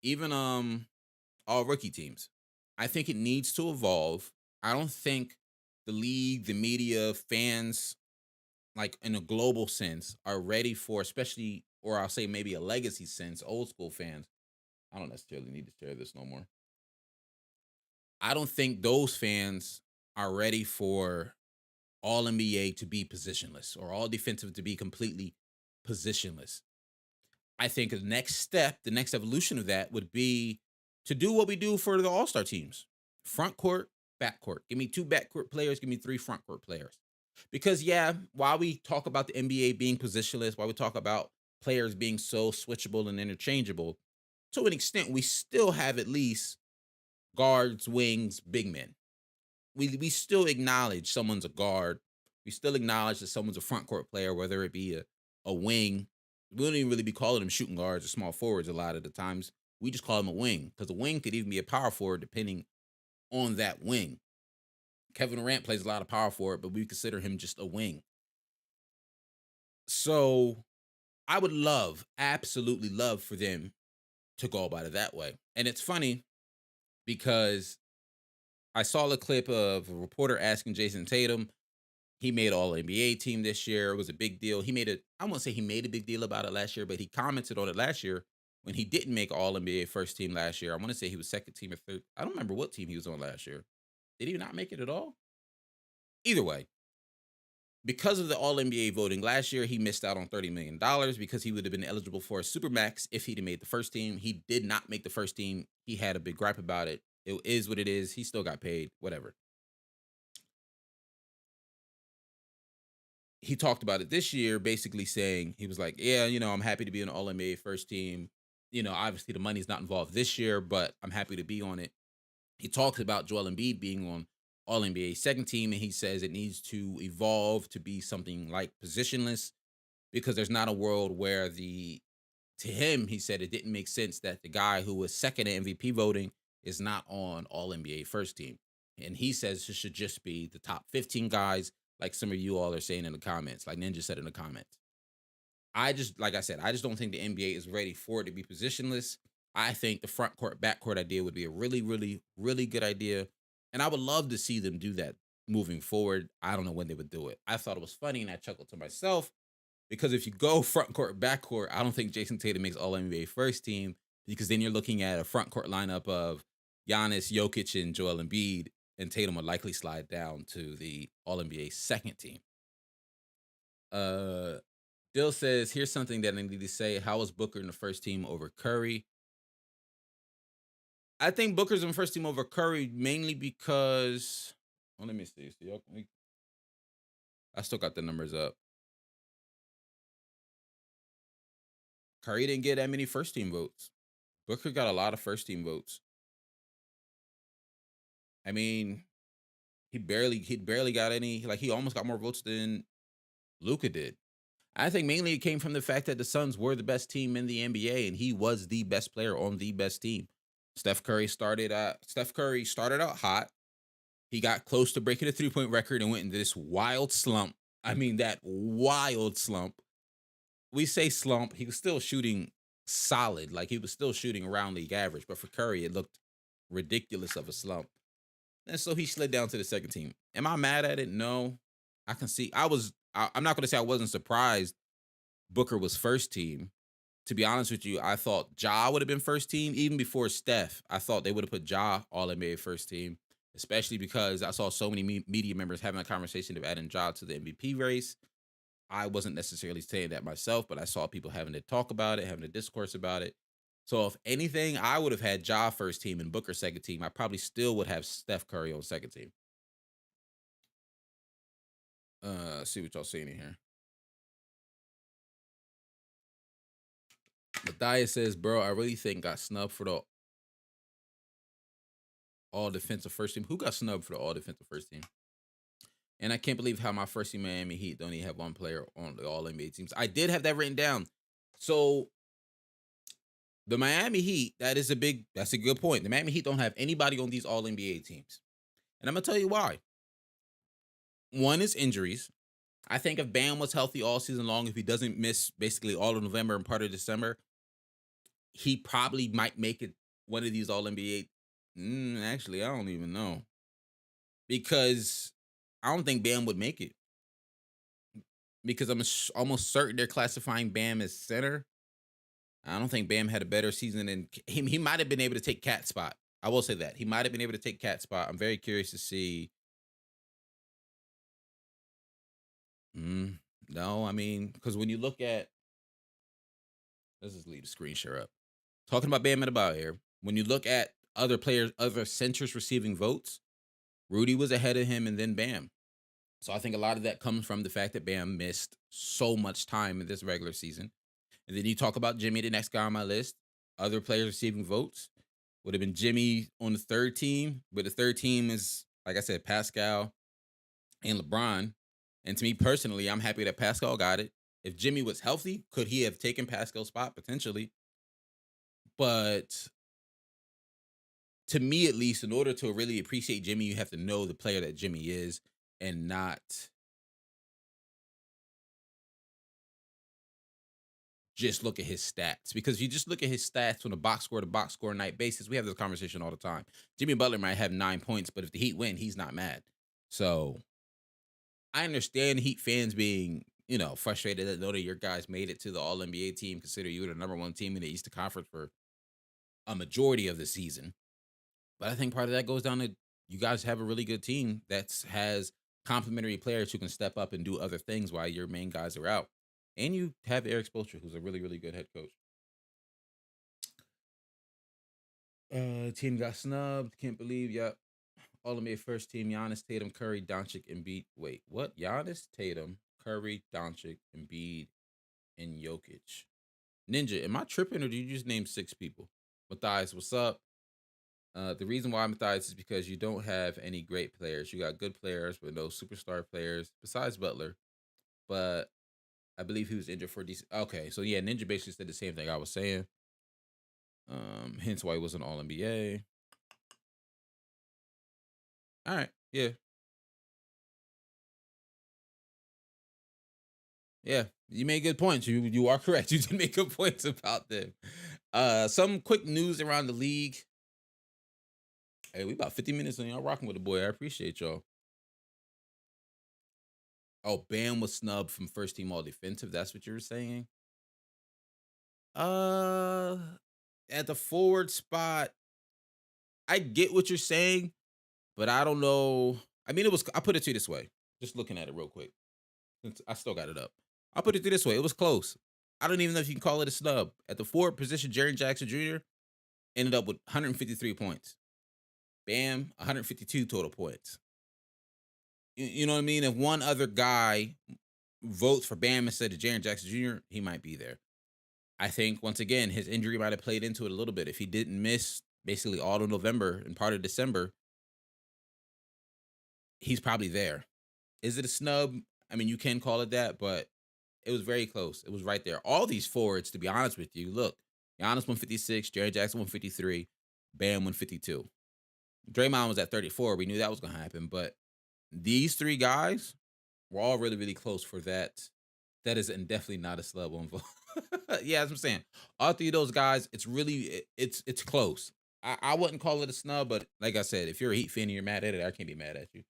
even all rookie teams. I think it needs to evolve. I don't think the league, the media, fans, like in a global sense, are ready for, especially, or I'll say maybe a legacy sense, old school fans. I don't necessarily need to share this no more. I don't think those fans are ready for all NBA to be positionless or all defensive to be completely positionless. I think the next step, the next evolution of that would be to do what we do for the All-Star teams. Front court, back court. Give me 2 backcourt players, give me 3 front court players. Because yeah, while we talk about the NBA being positionless, while we talk about players being so switchable and interchangeable, to an extent, we still have at least guards, wings, big men. We still acknowledge someone's a guard. We still acknowledge that someone's a front court player, whether it be a wing. We don't even really be calling them shooting guards or small forwards a lot of the times. We just call them a wing because a wing could even be a power forward depending on that wing. Kevin Durant plays a lot of power forward, but we consider him just a wing. So I would absolutely love for them to go about it that way. And it's funny because I saw a clip of a reporter asking Jason Tatum. He made All NBA team this year. It was a big deal. I won't say he made a big deal about it last year, but he commented on it last year when he didn't make All NBA first team last year. I want to say he was second team or third. I don't remember what team he was on last year. Did he not make it at all? Either way, because of the All NBA voting last year, he missed out on $30 million because he would have been eligible for a Supermax if he'd have made the first team. He did not make the first team. He had a big gripe about it. It is what it is. He still got paid, whatever. He talked about it this year, basically saying he was like, "Yeah, I'm happy to be on the All NBA first team. Obviously the money's not involved this year, but I'm happy to be on it." He talks about Joel Embiid being on All NBA second team, and he says it needs to evolve to be something like positionless because there's not a world where to him, he said it didn't make sense that the guy who was second in MVP voting is not on All NBA first team. And he says it should just be the top 15 guys, like some of you all are saying in the comments, like Ninja said in the comments. Like I said, I just don't think the NBA is ready for it to be positionless. I think the front court, back court idea would be a really, really, really good idea. And I would love to see them do that moving forward. I don't know when they would do it. I thought it was funny and I chuckled to myself because if you go front court, back court, I don't think Jason Tatum makes All NBA first team because then you're looking at a front court lineup of Giannis, Jokic, and Joel Embiid, and Tatum would likely slide down to the All NBA second team. Uh, Dill says, here's something that I need to say. How was Booker in the first team over Curry? I think Booker's in the first team over Curry mainly because, let me see. I still got the numbers up. Curry didn't get that many first team votes. Booker got a lot of first team votes. I mean, he barely got any. Like he almost got more votes than Luka did. I think mainly it came from the fact that the Suns were the best team in the NBA, and he was the best player on the best team. Steph Curry started out hot. He got close to breaking the 3-point record and went into this wild slump. I mean, that wild slump. We say slump. He was still shooting solid. Like he was still shooting around league average. But for Curry, it looked ridiculous of a slump. And so he slid down to the second team. Am I mad at it? No. I can see. I'm not going to say I wasn't surprised Booker was first team. To be honest with you, I thought Ja would have been first team even before Steph. I thought they would have put Ja All NBA first team, especially because I saw so many media members having a conversation of adding Ja to the MVP race. I wasn't necessarily saying that myself, but I saw people having to talk about it, having a discourse about it. So if anything, I would have had Ja first team and Booker second team. I probably still would have Steph Curry on second team. See what y'all seeing in here. Matthias says, bro, I really think got snubbed for the all defensive first team. Who got snubbed for the all defensive first team? And I can't believe how my first team Miami Heat don't even have one player on the All NBA teams. I did have that written down. So the Miami Heat, that's a good point. The Miami Heat don't have anybody on these All NBA teams. And I'm gonna tell you why. One is injuries. I think if Bam was healthy all season long, if he doesn't miss basically all of November and part of December, he probably might make it one of these All NBA. Actually, I don't even know. Because I don't think Bam would make it. Because I'm almost certain they're classifying Bam as center. I don't think Bam had a better season than him. He might have been able to take Cat's spot. I will say that. He might have been able to take Cat's spot. I'm very curious to see. No, I mean, because when you look at, let's just leave the screen share up. Talking about Bam Adebayo, when you look at other players, other centers receiving votes, Rudy was ahead of him and then Bam. So I think a lot of that comes from the fact that Bam missed so much time in this regular season. And then you talk about Jimmy, the next guy on my list. Other players receiving votes would have been Jimmy on the third team, but the third team is, like I said, Pascal and LeBron. And to me personally, I'm happy that Pascal got it. If Jimmy was healthy, could he have taken Pascal's spot? Potentially. But to me, at least, in order to really appreciate Jimmy, you have to know the player that Jimmy is and not. just look at his stats. Because if you just look at his stats on a box score to box score night basis, we have this conversation all the time. Jimmy Butler might have 9 points, but if the Heat win, he's not mad. So I understand Heat fans being, frustrated that none of your guys made it to the All NBA team, consider you were the number one team in the Eastern Conference for a majority of the season. But I think part of that goes down to you guys have a really good team that has complementary players who can step up and do other things while your main guys are out. And you have Eric Spoelstra, who's a really, really good head coach. Team got snubbed. Can't believe. Yep. All NBA first team: Giannis, Tatum, Curry, Doncic, Embiid. Wait, what? Giannis, Tatum, Curry, Doncic, Embiid, and Jokic. Ninja, am I tripping or did you just name 6 people? Matthias, what's up? The reason why Matthias is because you don't have any great players. You got good players, but no superstar players besides Butler. But I believe he was injured for DC. Okay, so yeah, Ninja basically said the same thing I was saying. Hence why he wasn't All NBA. All right, yeah. Yeah, you made good points. You are correct. You did make good points about them. Some quick news around the league. Hey, we about 50 minutes and y'all rocking with the boy. I appreciate y'all. Oh, Bam was snubbed from first team all defensive. That's what you were saying? Uh at the forward spot, I get what you're saying, but I don't know. I mean, I put it to you this way. Just looking at it real quick. Since I still got it up. I'll put it to you this way. It was close. I don't even know if you can call it a snub. At the forward position, Jaren Jackson Jr. ended up with 153 points. Bam, 152 total points. You know what I mean? If one other guy votes for Bam instead of Jaren Jackson Jr., he might be there. I think, once again, his injury might have played into it a little bit. If he didn't miss basically all of November and part of December, he's probably there. Is it a snub? I mean, you can call it that, but it was very close. It was right there. All these forwards, to be honest with you, look, Giannis 156, Jaren Jackson 153, Bam 152. Draymond was at 34. We knew that was going to happen, but these 3 guys were all really, really close for that. That is definitely not a snub on vote. Yeah, that's what I'm saying. All 3 of those guys, it's really, it's close. I wouldn't call it a snub, but like I said, if you're a Heat fan and you're mad at it, I can't be mad at you.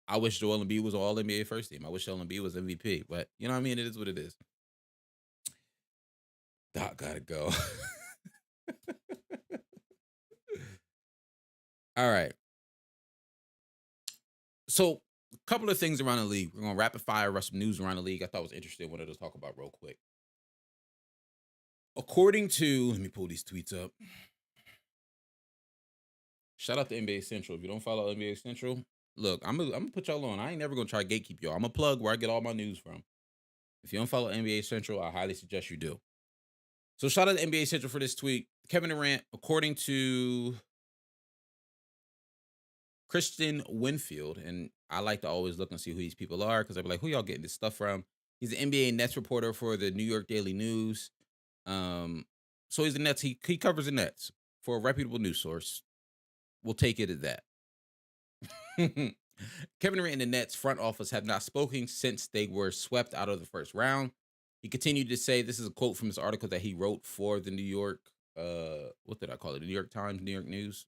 I wish Joel Embiid was All NBA first team. I wish Joel Embiid was MVP, but you know what I mean? It is what it is. Doc gotta go. All right. So, a couple of things around the league. We're gonna rapid fire rush some news around the league. I thought was interesting. Wanted to talk about real quick. According to, let me pull these tweets up. Shout out to NBA Central. If you don't follow NBA Central, look, I'm gonna put y'all on. I ain't never gonna try to gatekeep y'all. I'm gonna plug where I get all my news from. If you don't follow NBA Central, I highly suggest you do. So shout out to NBA Central for this tweet. Kevin Durant, according to Christian Winfield, and I like to always look and see who these people are because I'll be like, who y'all getting this stuff from? He's an NBA Nets reporter for the New York Daily News. So he's the Nets. He covers the Nets for a reputable news source. We'll take it at that. Kevin Durant and the Nets front office have not spoken since they were swept out of the first round. He continued to say, this is a quote from his article that he wrote for the New York, what did I call it? The New York Times, New York News,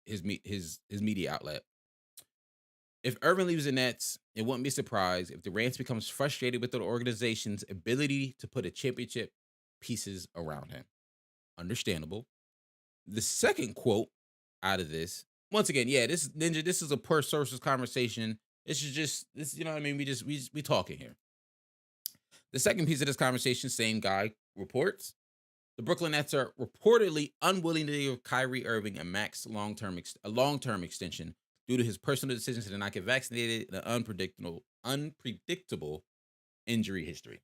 his media outlet. If Irving leaves the Nets, it wouldn't be surprised if Durant becomes frustrated with the organization's ability to put a championship pieces around him. Understandable. The second quote out of this, once again, yeah, this Ninja, this is a per sources conversation. This is just this, you know what I mean? We talking here. The second piece of this conversation, same guy reports, the Brooklyn Nets are reportedly unwilling to give Kyrie Irving a max long-term extension due to his personal decisions to not get vaccinated and an unpredictable injury history.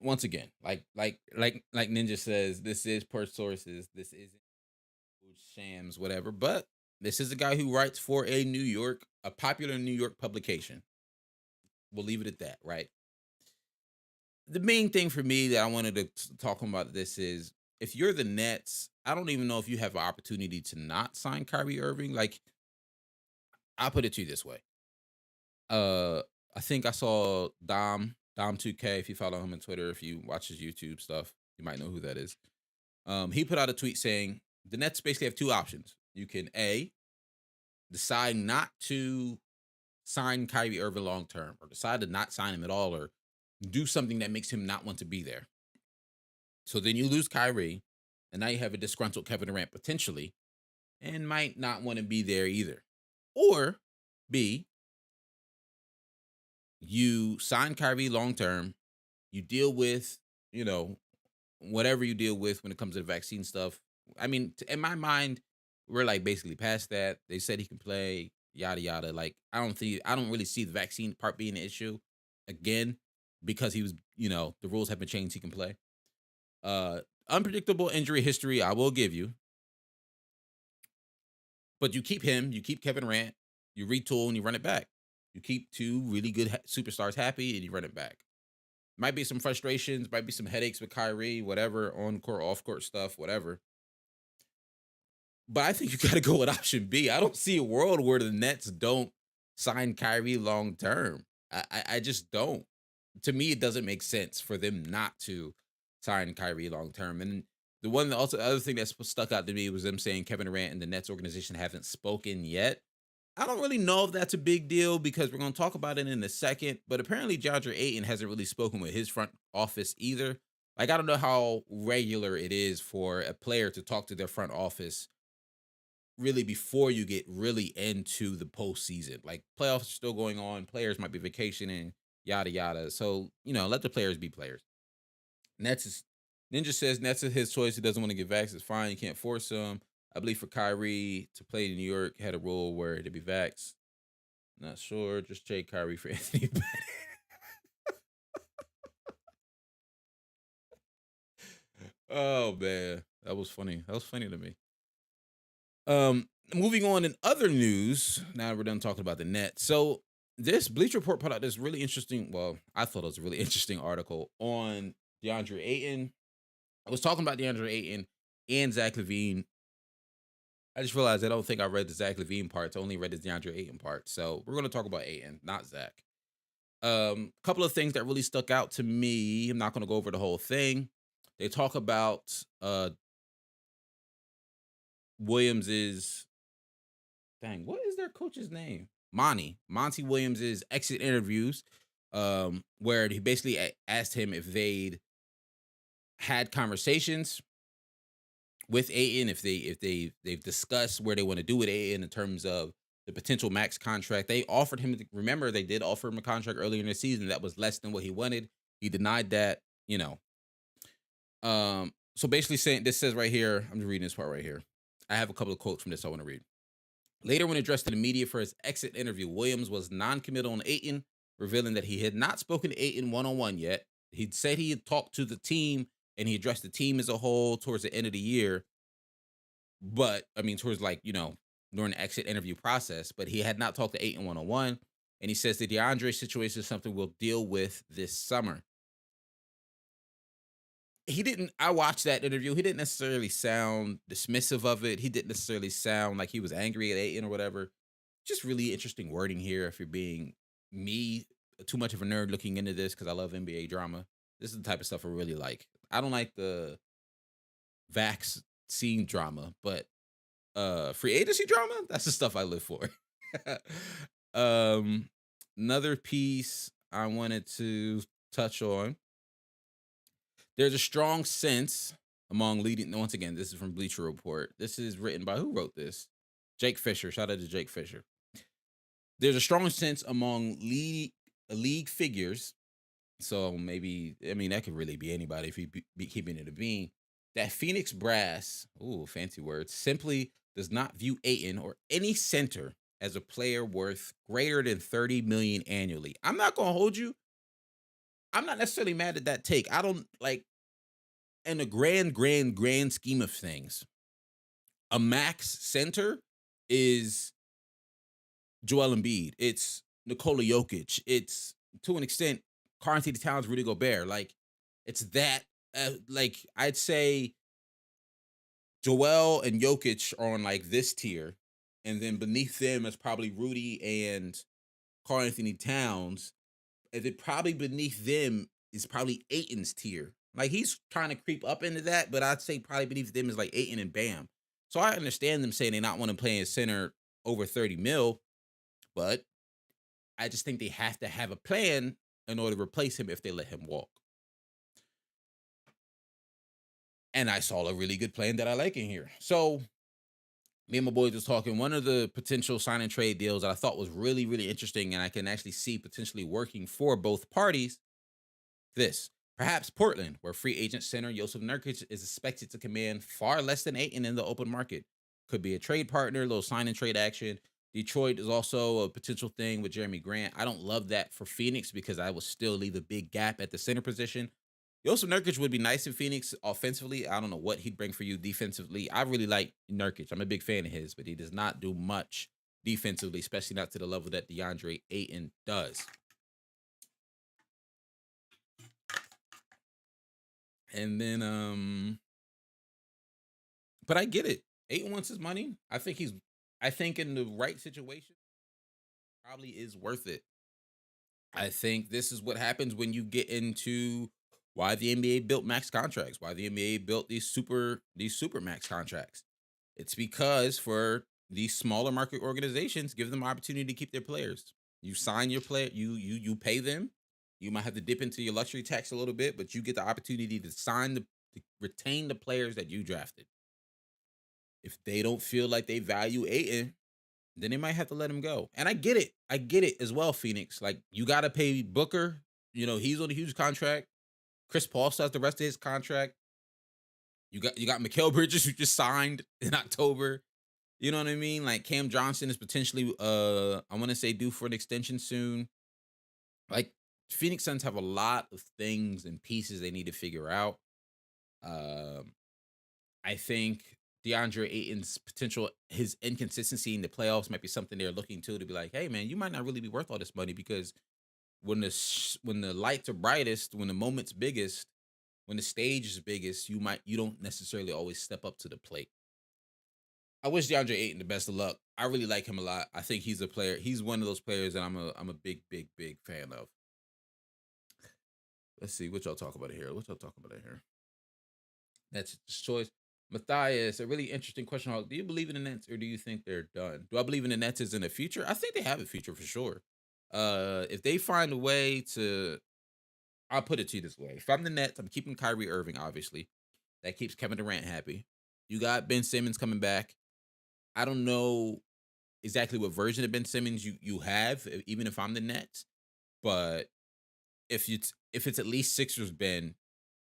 Once again, like Ninja says, this is per sources. This isn't shams, whatever. But this is a guy who writes for a popular New York publication. We'll leave it at that, right? The main thing for me that I wanted to talk about this is, if you're the Nets, I don't even know if you have an opportunity to not sign Kyrie Irving. Like, I'll put it to you this way. I think I saw Dom Dom2K, if you follow him on Twitter, if you watch his YouTube stuff, you might know who that is. He put out a tweet saying the Nets basically have two options. You can A, decide not to sign Kyrie Irving long term, or decide to not sign him at all, or do something that makes him not want to be there. So then you lose Kyrie, and now you have a disgruntled Kevin Durant potentially, and might not want to be there either. Or B, you sign Kyrie long term, you deal with, whatever you deal with when it comes to the vaccine stuff. I mean, in my mind, we're like basically past that. They said he can play, yada yada. Like, I don't really see the vaccine part being an issue again, because he was, the rules have been changed. He can play. Unpredictable injury history, I will give you. But you keep him, you keep Kevin Durant, you retool and you run it back. You keep two really good superstars happy and you run it back. Might be some frustrations, might be some headaches with Kyrie, whatever, on court, off court stuff, whatever. But I think you got to go with option B. I don't see a world where the Nets don't sign Kyrie long term. I just don't. To me, it doesn't make sense for them not to sign Kyrie long term. And the other thing that stuck out to me was them saying Kevin Durant and the Nets organization haven't spoken yet. I don't really know if that's a big deal, because we're going to talk about it in a second. But apparently, DeAndre Ayton hasn't really spoken with his front office either. Like, I don't know how regular it is for a player to talk to their front office really before you get really into the postseason. Like, playoffs are still going on. Players might be vacationing, yada, yada. So, let the players be players. Ninja says Nets is his choice. He doesn't want to get vaxxed. It's fine. You can't force him. I believe for Kyrie to play in New York had a rule where to be vaxxed. Not sure. Just trade Kyrie for Anthony Bennett. Oh man, that was funny. That was funny to me. Moving on in other news. Now we're done talking about the Nets. So this Bleacher Report put out this really interesting. Well, I thought it was a really interesting article on DeAndre Ayton. I was talking about DeAndre Ayton and Zach LaVine. I just realized I don't think I read the Zach LaVine parts. I only read the DeAndre Ayton part. So we're going to talk about Ayton, not Zach. Couple of things that really stuck out to me. I'm not going to go over the whole thing. They talk about Williams's, what is their coach's name? Monty Williams's exit interviews, where he basically asked him if they'd had conversations with Ayton, if they've discussed where they want to do with Ayton in terms of the potential max contract. They offered him, remember, they did offer him a contract earlier in the season that was less than what he wanted. He denied that, So basically saying, this says right here, I'm just reading this part right here. I have a couple of quotes from this I want to read. Later, when addressed to the media for his exit interview, Williams was non-committal on Ayton, revealing that he had not spoken to Ayton one-on-one yet. He said he had talked to the team and he addressed the team as a whole towards the end of the year. But, towards during the exit interview process, but he had not talked to Ayton one-on-one. And he says the DeAndre situation is something we'll deal with this summer. I watched that interview. He didn't necessarily sound dismissive of it. He didn't necessarily sound like he was angry at Ayton or whatever. Just really interesting wording here. If you're being me, too much of a nerd looking into this, because I love NBA drama. This is the type of stuff I really like. I don't like the vaccine drama, but free agency drama, that's the stuff I live for. Another piece I wanted to touch on. There's a strong sense among once again, this is from Bleacher Report. This is written by, who wrote this? Jake Fisher. Shout out to Jake Fisher. There's a strong sense among league figures. So maybe, that could really be anybody if you be keeping it a bean, that Phoenix brass, fancy words, simply does not view Ayton or any center as a player worth greater than $30 million annually. I'm not going to hold you. I'm not necessarily mad at that take. I don't in the grand scheme of things, a max center is Joel Embiid. It's Nikola Jokic. It's, to an extent, Karl-Anthony Towns, Rudy Gobert. It's that, I'd say Joel and Jokic are on this tier, and then beneath them is probably Rudy and Karl-Anthony Towns. Is it probably beneath them is probably Aiton's tier. Like he's trying to creep up into that, but I'd say probably beneath them is like Aiton and Bam. So I understand them saying they not want to play in center over 30 mil, but I just think they have to have a plan in order to replace him if they let him walk. And I saw a really good plan that I like in here. So me and my boys was talking. One of the potential sign and trade deals that I thought was really, really interesting, and I can actually see potentially working for both parties. This perhaps Portland, where free agent center Yusuf Nurkic is expected to command far less than Ayton in the open market. Could be a trade partner, a little sign and trade action. Detroit is also a potential thing with Jeremy Grant. I don't love that for Phoenix because I will still leave a big gap at the center position. Yusuf Nurkic would be nice in Phoenix offensively. I don't know what he'd bring for you defensively. I really like Nurkic. I'm a big fan of his, but he does not do much defensively, especially not to the level that DeAndre Ayton does. And then, but I get it. Ayton wants his money. I think in the right situation, probably is worth it. I think this is what happens when you get into why the NBA built max contracts, why the NBA built these super max contracts. It's because for these smaller market organizations, give them opportunity to keep their players. You sign your player, you pay them. You might have to dip into your luxury tax a little bit, but you get the opportunity to to retain the players that you drafted. If they don't feel like they value Ayton, then they might have to let him go. And I get it. I get it as well, Phoenix. Like, you got to pay Booker. You know, he's on a huge contract. Chris Paul still has the rest of his contract. You got Mikal Bridges, who just signed in October. You know what I mean? Like, Cam Johnson is potentially, I want to say, due for an extension soon. Like, Phoenix Suns have a lot of things and pieces they need to figure out. I think DeAndre Ayton's potential, his inconsistency in the playoffs might be something they're looking to be like, hey man, you might not really be worth all this money because when the lights are brightest, when the moment's biggest, when the stage is biggest, you don't necessarily always step up to the plate. I wish DeAndre Ayton the best of luck. I really like him a lot. I think he's a player. He's one of those players that I'm a big fan of. Let's see what y'all talk about here. That's his choice. Matthias, a really interesting question. Do you believe in the Nets or do you think they're done? Do I believe in the Nets is in the future? I think they have a future for sure. If they find a way to, I'll put it to you this way. If I'm the Nets, I'm keeping Kyrie Irving, obviously. That keeps Kevin Durant happy. You got Ben Simmons coming back. I don't know exactly what version of Ben Simmons you have, even if I'm the Nets. But if it's at least Sixers Ben,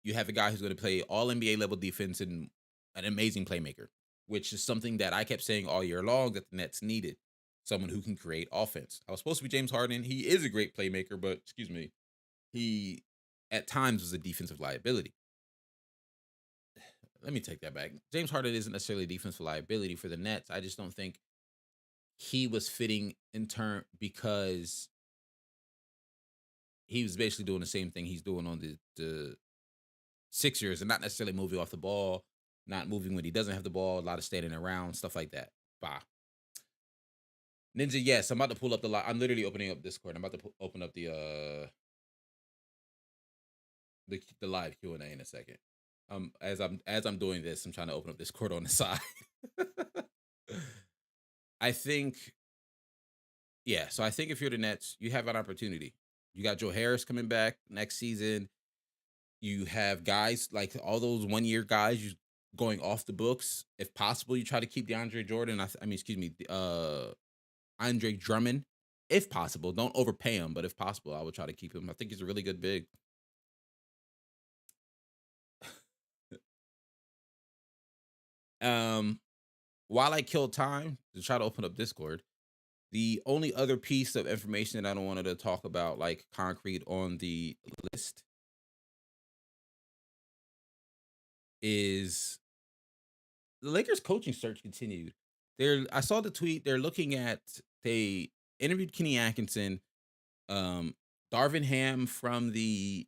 you have a guy who's going to play all NBA level defense and an amazing playmaker, which is something that I kept saying all year long that the Nets needed. Someone who can create offense. I was supposed to be James Harden. He is a great playmaker, but excuse me, he at times was a defensive liability. Let me take that back. James Harden isn't necessarily a defensive liability for the Nets. I just don't think he was fitting in turn because he was basically doing the same thing he's doing on the Sixers and not necessarily moving off the ball, not moving when he doesn't have the ball, a lot of standing around, stuff like that. Bah. Ninja, yes, I'm about to pull up the live. I'm literally opening up Discord. I'm about to open up the live Q&A in a second. As I'm doing this, I'm trying to open up Discord on the side. I think, yeah. So I think if you're the Nets, you have an opportunity. You got Joe Harris coming back next season. You have guys like all those 1-year guys you going off the books. If possible, you try to keep DeAndre Jordan. Andre Drummond, if possible. Don't overpay him, but if possible, I would try to keep him. I think he's a really good big. While I kill time to try to open up Discord, the only other piece of information that I don't wanted to talk about, like concrete on the list, is the Lakers coaching search continued. I saw the tweet. They interviewed Kenny Atkinson, Darvin Ham from the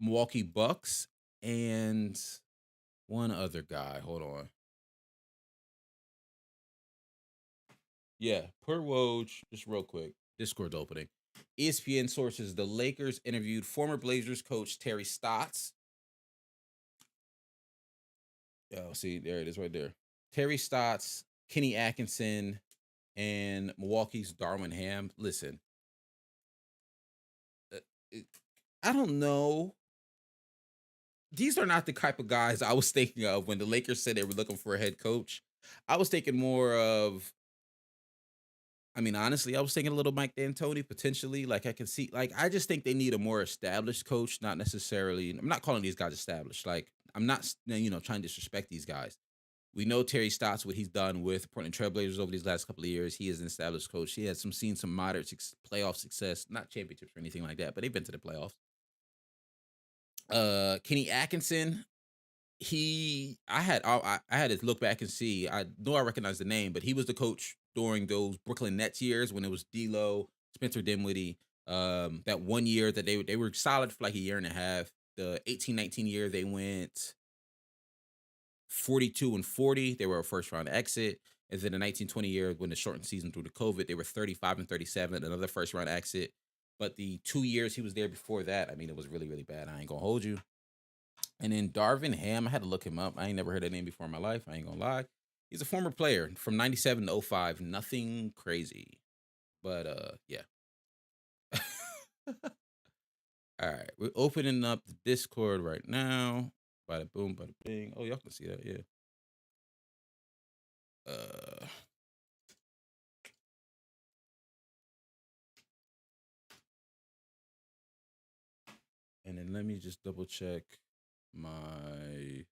Milwaukee Bucks, and one other guy. Hold on. Yeah, per Woj, just real quick. Discord's opening. ESPN sources: the Lakers interviewed former Blazers coach Terry Stotts. Oh, see, there it is right there. Terry Stotts, Kenny Atkinson, and Milwaukee's Darwin Ham. Listen, I don't know. These are not the type of guys I was thinking of when the Lakers said they were looking for a head coach. I was thinking more of, I mean, honestly, I was thinking a little Mike D'Antoni potentially. Like I can see, like I just think they need a more established coach, not necessarily. I'm not calling these guys established. Like I'm not, trying to disrespect these guys. We know Terry Stotts, what he's done with Portland Trailblazers over these last couple of years. He is an established coach. He has seen some moderate playoff success, not championships or anything like that, but they've been to the playoffs. Kenny Atkinson, I had to look back and see. I know I recognize the name, but he was the coach during those Brooklyn Nets years when it was D'Lo, Spencer Dinwiddie. That one year that they were solid for like a year and a half. The 18-19 year they went 42-40. They were a first round exit. And then the 19-20 year when the shortened season through the COVID, they were 35-37, another first round exit. But the 2 years he was there before that, I mean, it was really, really bad. I ain't gonna hold you. And then Darvin Ham, I had to look him up. I ain't never heard that name before in my life. I ain't gonna lie. He's a former player from 97 to 05. Nothing crazy. But yeah. All right. We're opening up the Discord right now. Bada boom, bada bing. Oh, y'all can see that, yeah. And then let me just double check my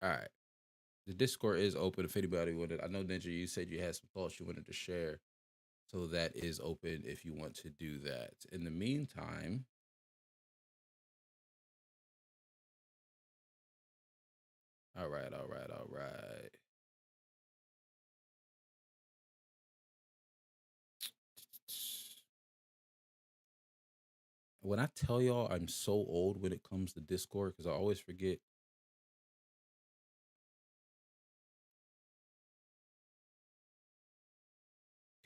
all right. The Discord is open if anybody wanted. I know Ninja, you said you had some thoughts you wanted to share. So that is open if you want to do that. In the meantime, all right. When I tell y'all I'm so old when it comes to Discord, because I always forget.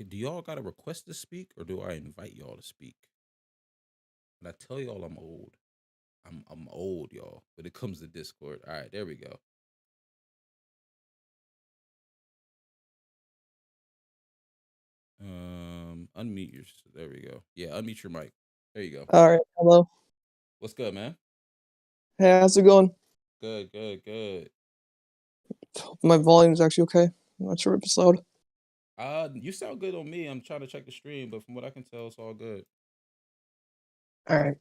Do y'all got to request to speak or do I invite y'all to speak? When I tell y'all I'm old, I'm old, y'all, when it comes to Discord. All right, there we go. Unmute your. There we go. Yeah, unmute your mic. There you go. All right. Hello. What's good, man? Hey, how's it going? Good. My volume's actually okay. I'm not sure if it's loud. You sound good on me. I'm trying to check the stream, but from what I can tell, it's all good. All right.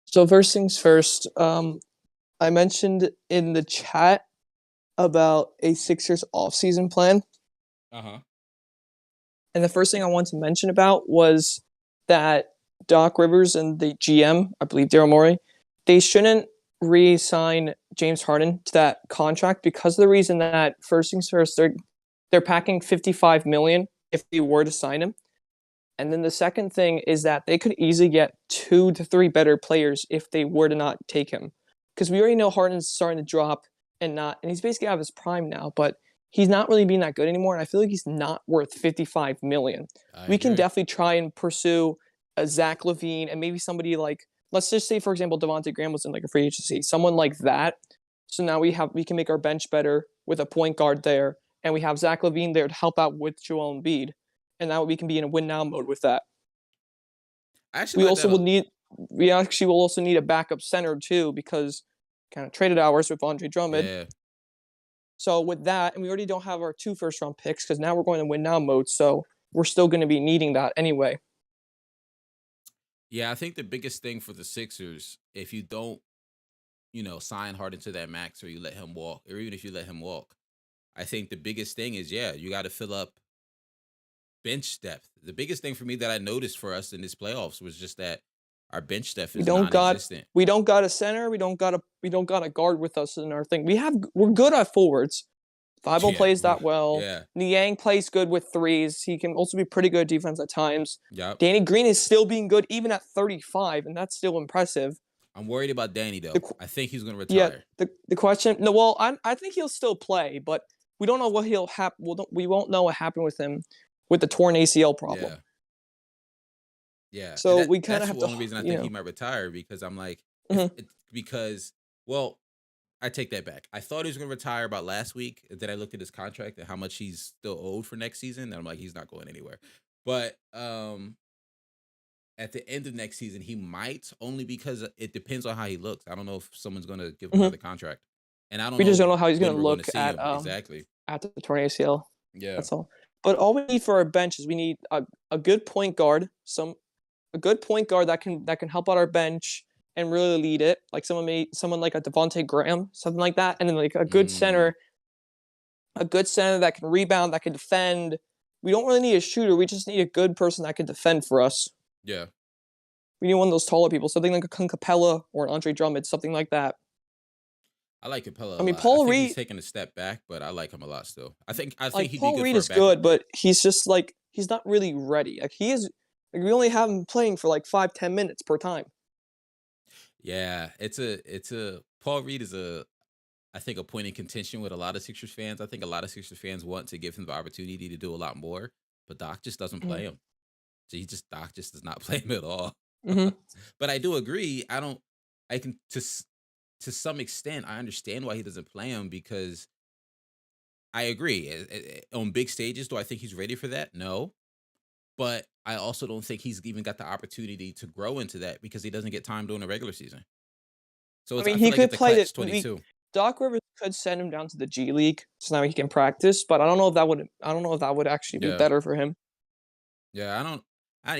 So first things first, I mentioned in the chat about a Sixers offseason plan. Uh-huh. And the first thing I wanted to mention about was that Doc Rivers and the GM, I believe Daryl Morey, they shouldn't re-sign James Harden to that contract because of the reason that first things first, they're packing $55 million if they were to sign him. And then the second thing is that they could easily get 2 to 3 better players if they were to not take him. Because we already know Harden's starting to drop and he's basically out of his prime now, but he's not really being that good anymore. And I feel like he's not worth $55 million. We can definitely try and pursue a Zach LaVine and maybe somebody like, let's just say, for example, Devontae Graham was in like a free agency, someone like that. So now we can make our bench better with a point guard there. And we have Zach LaVine there to help out with Joel Embiid. And now we can be in a win now mode with that. We actually will also need a backup center too, because kind of traded ours with Andre Drummond. Yeah. So with that, and we already don't have our 2 first-round picks because now we're going to win now mode. So we're still going to be needing that anyway. Yeah, I think the biggest thing for the Sixers, if you don't, sign Harden to that max or you let him walk, or even if you let him walk, I think the biggest thing is, you got to fill up bench depth. The biggest thing for me that I noticed for us in this playoffs was just that our bench depth is non-existent. We don't got a center. We don't got a guard with us in our thing. We're good at forwards. Thibault plays that well. Yeah. Niang plays good with threes. He can also be pretty good at defense at times. Yep. Danny Green is still being good even at 35, and that's still impressive. I'm worried about Danny The though. qu- I think he's gonna yeah, retire. the question. No, well, I think he'll still play, but we don't know what we won't know what happened with him with the torn ACL problem. Yeah. Yeah, and So we kind of that's have the to, only reason I you think he know. might retire because I'm like, if Mhm. it, because well, I take that back. I thought he was going to retire about last week. Then I looked at his contract and how much he's still owed for next season, and I'm like, he's not going anywhere. But at the end of next season, he might only because it depends on how he looks. I don't know if someone's going to give him Mhm. another contract, and I don't We just don't know know how he's when gonna we're going to look see him exactly. at the torn ACL. Yeah. That's all. But all we need for our bench is we need a good point guard, a good point guard that can help out our bench and really lead it. Like someone like a Devontae Graham, something like that, and then like Mm, a good center that can rebound, that can defend. We don't really need a shooter. We just need a good person that can defend for us. yeah, We need one of those taller people, something like a Clint Capella or an Andre Drummond, something like that. I like Capella a I mean, lot. I Paul think he's Reed, taking a step back, but I like him a lot still. I think like he'd be Paul good Reed for a is backup good, big. but he's just like he's not really ready. Like he is. Like we only have him playing for like 5-10 minutes per time. Yeah, it's a Paul Reed is I think a point in contention with a lot of Sixers fans. I think a lot of Sixers fans want to give him the opportunity to do a lot more, but Doc just doesn't Mm-hmm. play him. So Doc just does not play him at all. Mm-hmm. But I do agree. I don't. I can to some extent I understand why he doesn't play him because I agree. On big stages, do I think he's ready for that? No, but I also don't think he's even got the opportunity to grow into that because he doesn't get time during the regular season. So I I mean, feel he like could it's a play catch it. 22. Doc Rivers could send him down to the G League so now he can practice, but I don't know if that would. I don't know if that would actually be Yeah. better for him. Yeah, I don't.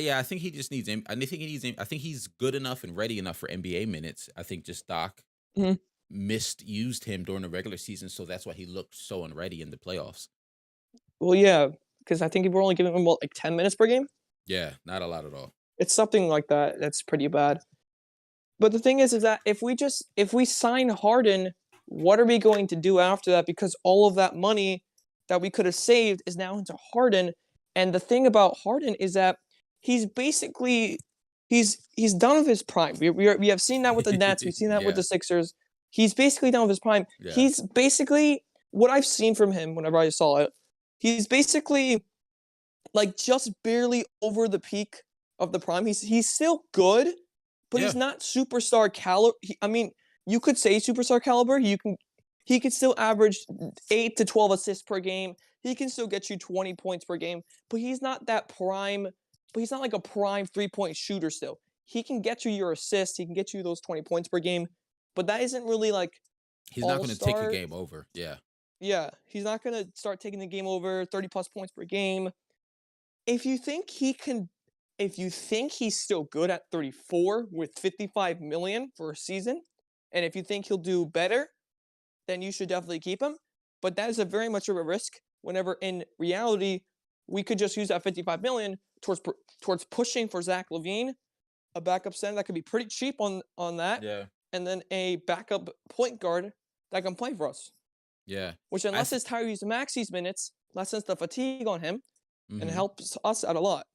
Yeah, I think he just needs. I think he needs. I think he's good enough and ready enough for NBA minutes. I think just Doc Mhm. misused him during the regular season, so that's why he looked so unready in the playoffs. Well, yeah, because I think if we're only giving him what, like 10 minutes per game, Yeah, not a lot at all. it's something like that. That's pretty bad. But the thing is that if we sign Harden, what are we going to do after that? Because all of that money that we could have saved is now into Harden. And the thing about Harden is that he's basically he's done with his prime. We have seen that with the Nets. We've seen that with Yeah, the Sixers. He's basically done with his prime. yeah, He's basically what I've seen from him whenever I saw it. He's basically like just barely over the peak of the prime. He's still good, but yeah. he's not superstar caliber. I mean, you could say superstar caliber. He could still average 8 to 12 assists per game. He can still get you 20 points per game, but he's not that prime. But he's not like a prime 3-point shooter. Still, he can get you your assists. He can get you those 20 points per game, but that isn't really like He's not all going to take your star. game over. Yeah, Yeah, he's not gonna start taking the game over 30 plus points per game. If you think he can, if you think he's still good at 34 with 55 million for a season, and if you think he'll do better, then you should definitely keep him. But that is a very much of a risk. Whenever in reality, we could just use that 55 million towards pushing for Zach LaVine, a backup center that could be pretty cheap on that, yeah, and then a backup point guard that can play for us. yeah. Which I unless it's Tyrese Maxey's minutes, lessens the fatigue on him and hmm helps us out a lot.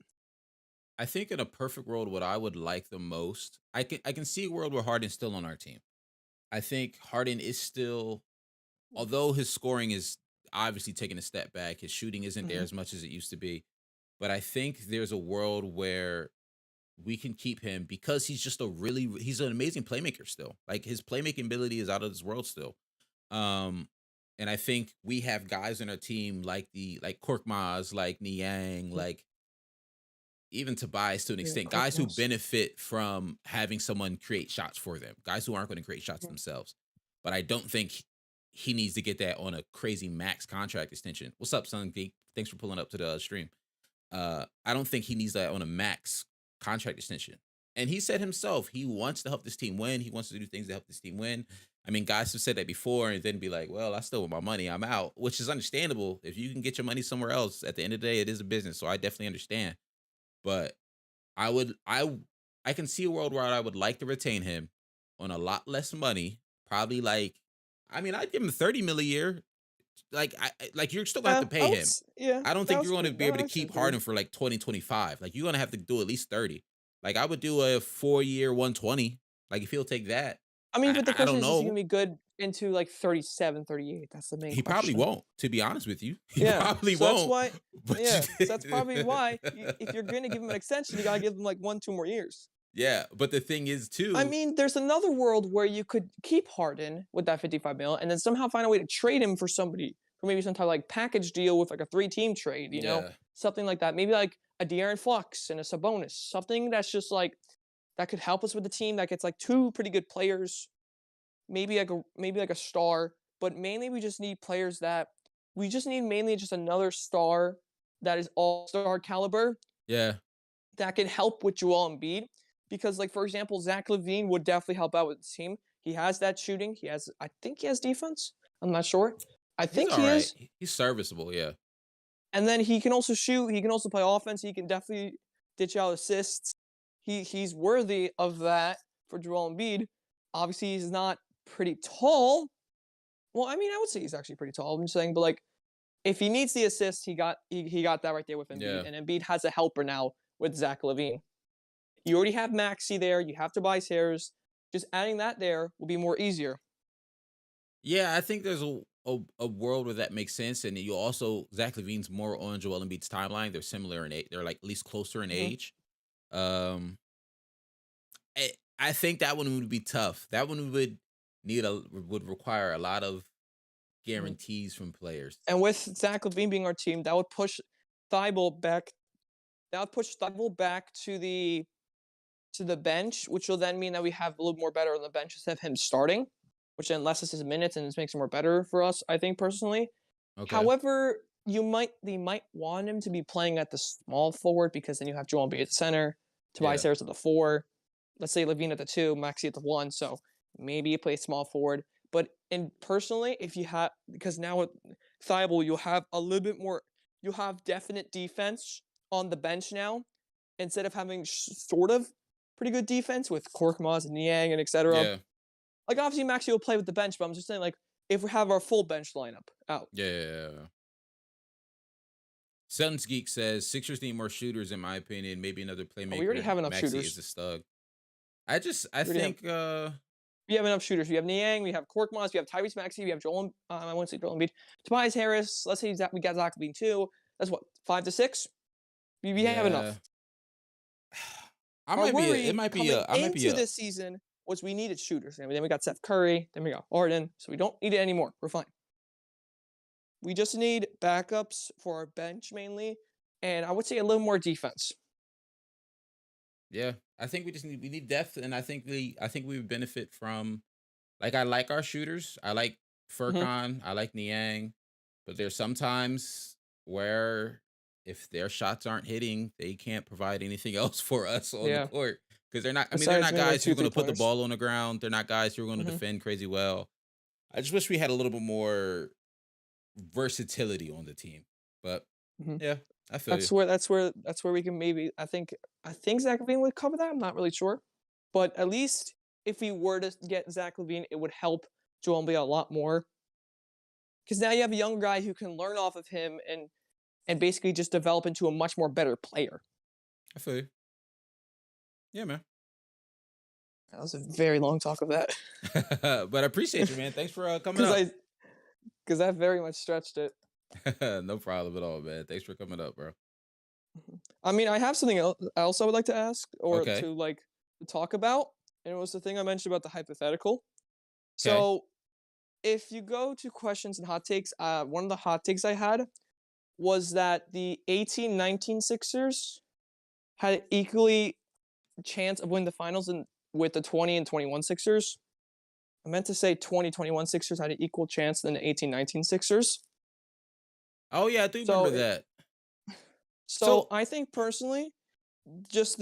I think in a perfect world, what I would like the most, I can see a world where Harden's still on our team. I think Harden is still, although his scoring is obviously taking a step back, his shooting isn't there Mhm. as much as it used to be. But I think there's a world where we can keep him because he's just he's an amazing playmaker still. Like his playmaking ability is out of this world still. Um, and I think we have guys in our team like Korkmaz, like Niang, like even Tobias to an Yeah, extent, guys who Korkmaz. benefit from having someone create shots for them, guys who aren't going to create shots Mhm. themselves. But I don't think he needs to get that on a crazy max contract extension. What's up, son? Thanks for pulling up to the stream. I don't think he needs that on a max contract extension. And he said himself, he wants to help this team win. He wants to do things to help this team win. I mean, guys have said that before and then be like, well, I still want my money. I'm out, which is understandable. If you can get your money somewhere else, at the end of the day, it is a business. So I definitely understand. But I would I can see a world where I would like to retain him on a lot less money. Probably like I mean, I'd give him 30 mil a year. Like you're still gonna have to pay him. Yeah, I don't that think was you're gonna pretty. be That able would to actually keep agree. Harden for like 2025. Like you're gonna have to do at least 30. Like I would do a 4-year 120. Like if he'll take that, I mean, but the I question don't is he know. gonna be good into like 37, 38? That's the main He probably question. won't, to be honest with you. He Yeah. probably So that's won't. why. But Yeah. So that's probably why if you're gonna give him an extension, you gotta give him like 1, 2 more years. yeah, but the thing is I too, mean, there's another world where you could keep Harden with that 55 mil, and then somehow find a way to trade him for somebody, for maybe some type of like package deal with like a 3-team trade. yeah. Something like that. Maybe like a De'Aaron Fox and a Sabonis. Something that's just like that could help us with the team that gets like 2 pretty good players, maybe like a star, but mainly we just need players that we just need mainly just another star that is all-star caliber Yeah. that can help with Joel Embiid. Because, like, for example, Zach LaVine would definitely help out with the team. He has that shooting. I think he has defense. I'm not sure. I He's think all he right. is. He's serviceable, yeah. And then he can also shoot. He can also play offense. He can definitely ditch out assists. He's worthy of that for Joel Embiid. Obviously, he's not pretty tall. Well, I mean, I would say he's actually pretty tall. I'm just saying, but like, if he needs the assist, he got that right there with Embiid, Yeah. and Embiid has a helper now with Zach LaVine. You already have Maxey there. You have Tobias Harris. Just adding that there will be more easier. Yeah, I think there's a world where that makes sense. And you also Zach LaVine's more on Joel Embiid's timeline. They're similar in age. They're like at least closer in Mm-hmm. age. Um I think that one would be tough. That one would require a lot of Mm-hmm. guarantees from players. And with Zach LaVine being our team, that would push Thibault back. That would push Thibault back to the bench, which will then mean that we have a little more better on the bench instead of him starting, which then lessens his minutes and just makes it more better for us, I think, personally. Okay. However, they might want him to be playing at the small forward because then you have Joel Embiid at the center, Tobias Yeah. Harris at the 4, let's say LaVine at the 2, Maxey at the 1. So maybe you play small forward. But personally, if you have, because now with Thibault, you'll have a little bit more, you'll have definite defense on the bench now instead of having sort of pretty good defense with Korkmaz and Niang and etc. Yeah. Like, obviously, Maxey will play with the bench, but I'm just saying, like, if we have our full bench lineup out. Yeah. Suns Geek says Sixers need more shooters, in my opinion. Maybe another playmaker. We already have enough Maxey shooters. is a stud. I already think We have enough shooters. We have Niang, we have Korkmaz, we have Tyrese Maxey, we have Joel. I won't say Joel Embiid. Tobias Harris. Let's say we got Zach LaVine too. That's what 5 to 6. We have enough. I might be. It might be. I might be. Into this season was we needed shooters. And then we got Steph Curry. Then we got Harden. So we don't need it anymore. We're fine. We just need backups for our bench mainly, and I would say a little more defense. Yeah, I think we need depth, and I think we would benefit from. Like, I like our shooters. I like Furkan. I like Niang, but there's sometimes where if their shots aren't hitting, they can't provide anything else for us on the court because they're not. I mean, they're not guys who are going to put the ball on the ground. They're not guys who are going to defend crazy well. I just wish we had a little bit more versatility on the team, but yeah, I feel that's where we can maybe. I think Zach LaVine would cover that. I'm not really sure, but at least if we were to get Zach LaVine, it would help Joel Embiid a lot more. Because now you have a young guy who can learn off of him and basically just develop into a much more better player. I feel you. Yeah, man. That was a very long talk of that. But I appreciate you, man. Thanks for coming up. Because I very much stretched it. No problem at all, man. Thanks for coming up, bro. I mean, I have something else I would like to ask or to talk about. And it was the thing I mentioned about the hypothetical. So if you go to questions and hot takes, one of the hot takes I had was that the 18-19 Sixers had equally chance of winning the finals with the 20 and 21 Sixers. I meant to say 20-21 Sixers had an equal chance than the 18-19 Sixers. Oh yeah, I do remember that. So I think personally, just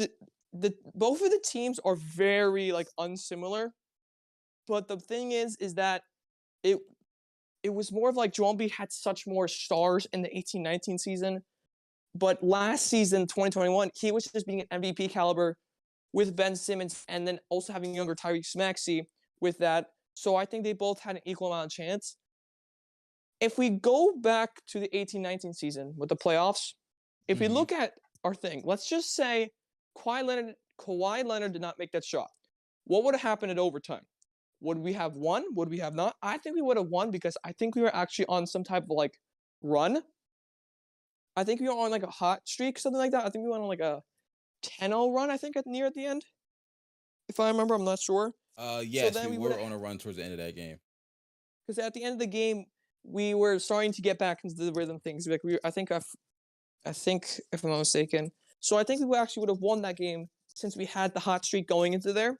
the both of the teams are very unsimilar. But the thing is that it was more of like Joel Embiid had such more stars in the 18-19 season. But last season, 2021, he was just being an MVP caliber with Ben Simmons and then also having younger Tyrese Maxey with that. So I think they both had an equal amount of chance. If we go back to the 18-19 season with the playoffs, if we look at our thing, let's just say Kawhi Leonard did not make that shot. what would have happened at overtime? Would we have won? Would we have not? I think we would have won because I think we were actually on some type of like run. I think we were on like a hot streak, something like that. I think we went on like a 10-0 run, I think, at the end. If I remember, I'm not sure. Yes, we were on a run towards the end of that game. Because at the end of the game, we were starting to get back into the rhythm of things. Like I think if I'm not mistaken. So I think we actually would have won that game since we had the hot streak going into there.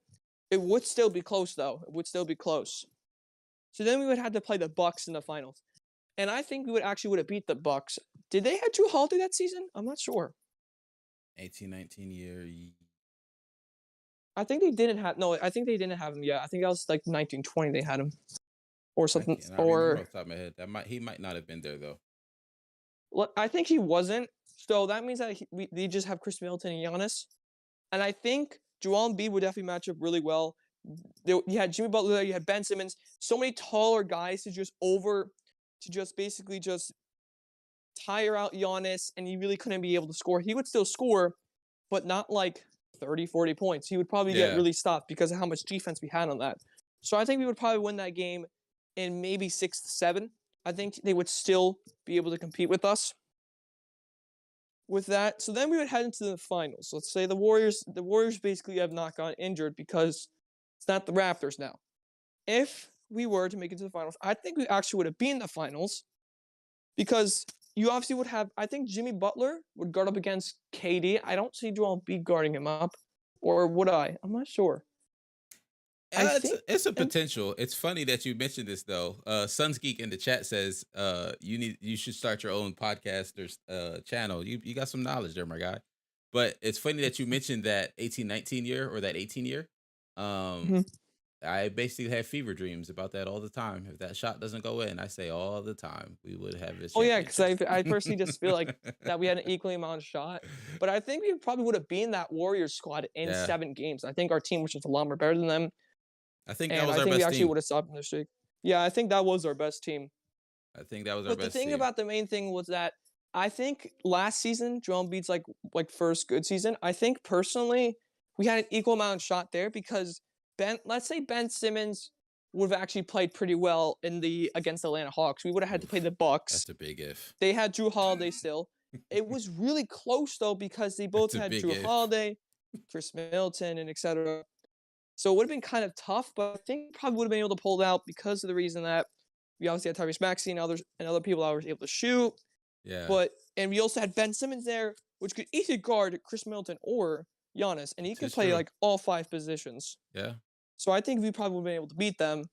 It would still be close, though. It would still be close. So then we would have to play the Bucks in the finals. And I think we would have beat the Bucks. Did they have Drew Holiday that season? I'm not sure. 18-19 year. I think they didn't have. No, I think they didn't have him yet. I think that was like 1920 they had him, or something. Or off the top of my head, he might not have been there though. Well, I think he wasn't. So that means that they just have Chris Middleton and Giannis, and I think Joel Embiid would definitely match up really well. You had Jimmy Butler there, you had Ben Simmons, so many taller guys to basically tire out Giannis, and he really couldn't be able to score. He would still score, but not like 30, 40 points. He would probably get really stopped because of how much defense we had on that. So I think we would probably win that game in maybe 6-7. I think they would still be able to compete with us with that. So then we would head into the finals. Let's say the Warriors basically have not gotten injured because it's not the Raptors now. If we were to make it to the finals, I think we actually would have been in the finals because you obviously would have, I think Jimmy Butler would guard up against KD. I don't see Joel Embiid guarding him up. Or would I? I'm not sure. It's a potential. It's funny that you mentioned this though. Suns Geek in the chat says you should start your own podcast or channel. You got some knowledge there, my guy. But it's funny that you mentioned that 18-19 year or that 18 year. I basically have fever dreams about that all the time. If that shot doesn't go in, I say all the time we would have this. Oh yeah, because I personally just feel like that we had an equally amount of shot. But I think we probably would have been that Warriors squad in 7 games. I think our team was just a lot more better than them. I think that was our best team. We actually would have stopped in their streak. Yeah, I think that was our best team. I think that was our best team. But the thing about the main thing was that I think last season, Joel Embiid's like first good season. I think personally, we had an equal amount of shot there because let's say Ben Simmons would have actually played pretty well against the Atlanta Hawks. We would have had to play the Bucks. That's a big if. They had Drew Holiday still. It was really close though because they both had Drew Holiday, Chris Middleton, and etc. So it would have been kind of tough, but I think probably would have been able to pull it out because of the reason that we obviously had Tyrese Maxey and other people that were able to shoot. Yeah. And we also had Ben Simmons there, which could easily guard Chris Middleton or Giannis, and he could play like all 5 positions. Yeah. So I think we probably would have been able to beat them.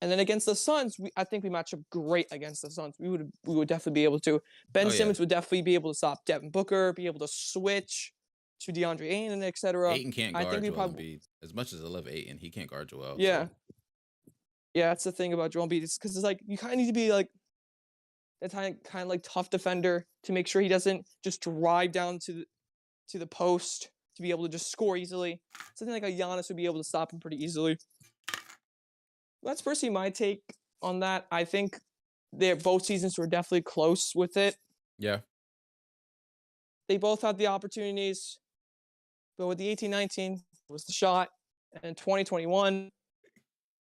And then against the Suns, I think we match up great against the Suns. We would definitely be able to. Ben Simmons would definitely be able to stop Devin Booker, be able to switch to DeAndre Ayton, etc. Ayton can't guard Joel Embiid. As much as I love Ayton, he can't guard Joel. Yeah. So. Yeah, that's the thing about Joel Embiid. It's because it's like you kind of need to be like that kind of like tough defender to make sure he doesn't just drive down to the post to be able to just score easily. Something like a Giannis would be able to stop him pretty easily. That's personally my take on that. I think both seasons were definitely close with it. Yeah. They both had the opportunities, but with the 18-19 was the shot, and 2021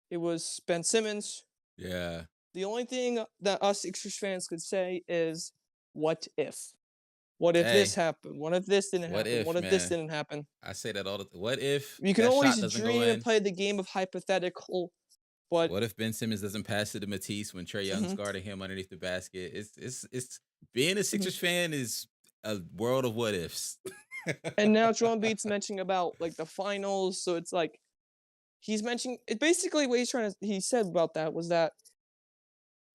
it was Ben Simmons. Yeah. The only thing that us Sixers fans could say is, what if? What if this happened? What if this didn't happen? What if this didn't happen? I say that all the time. What if you can always dream and play the game of hypothetical, but what if Ben Simmons doesn't pass it to Matisse when Trae Young's guarding him underneath the basket? It's being a Sixers fan is a world of what ifs. And now Joel Embiid's mentioning about like the finals, so it's like he's mentioning it. Basically, what he said about that was that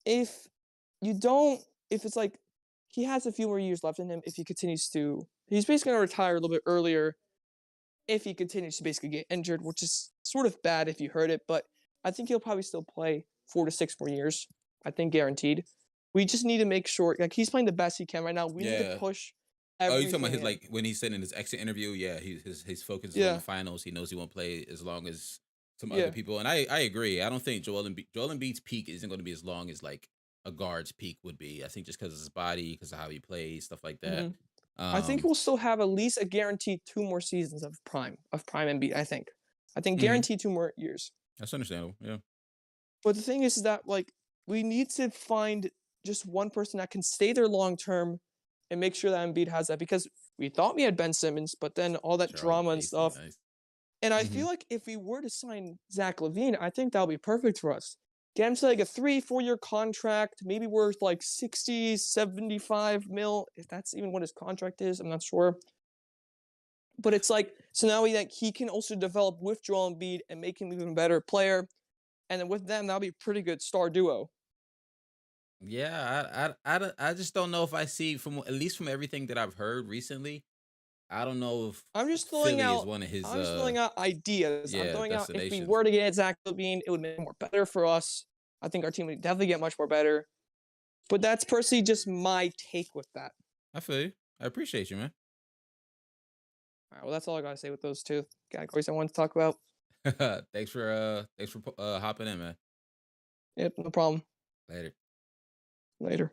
if it's like he has a few more years left in him if he continues to. He's basically going to retire a little bit earlier if he continues to basically get injured, which is sort of bad if you heard it, but I think he'll probably still play 4 to 6 more years. I think guaranteed. We just need to make sure, like he's playing the best he can right now. We need to push everything. You talking about his like when he said in his exit interview? Yeah, his focus is on the finals. He knows he won't play as long as some other people, and I agree. I don't think Joel Embiid's peak isn't going to be as long as like a guard's peak would be. I think just because of his body, because of how he plays, stuff like that. I think we'll still have at least a guaranteed 2 more seasons of prime Embiid. I think I think guaranteed 2 more years. That's understandable. Yeah. But the thing is that, like, we need to find just one person that can stay there long term and make sure that Embiid has that, because we thought we had Ben Simmons, but then all that Charles drama and Barkley, stuff. nice. And I feel like if we were to sign Zach LaVine, I think that would be perfect for us. Get him to like a 3-4 year contract, maybe worth like 60, 75 mil, if that's even what his contract is. I'm not sure. But it's like, so now he can also develop with Joel Embiid and make him even better player. And then with them, that'll be a pretty good star duo. Yeah, I just don't know if I see, from at least from everything that I've heard recently. I don't know if I'm just Philly throwing is out. one of his. I'm just throwing out ideas. I'm Yeah, throwing out, if we destinations. were to get Zach LaVine, it would make it more better for us. I think our team would definitely get much more better. But that's personally just my take with that. I feel you. I appreciate you, man. All right, well, that's all I gotta say with those two categories I wanted to talk about. Thanks for hopping in, man. Yep, no problem. Later.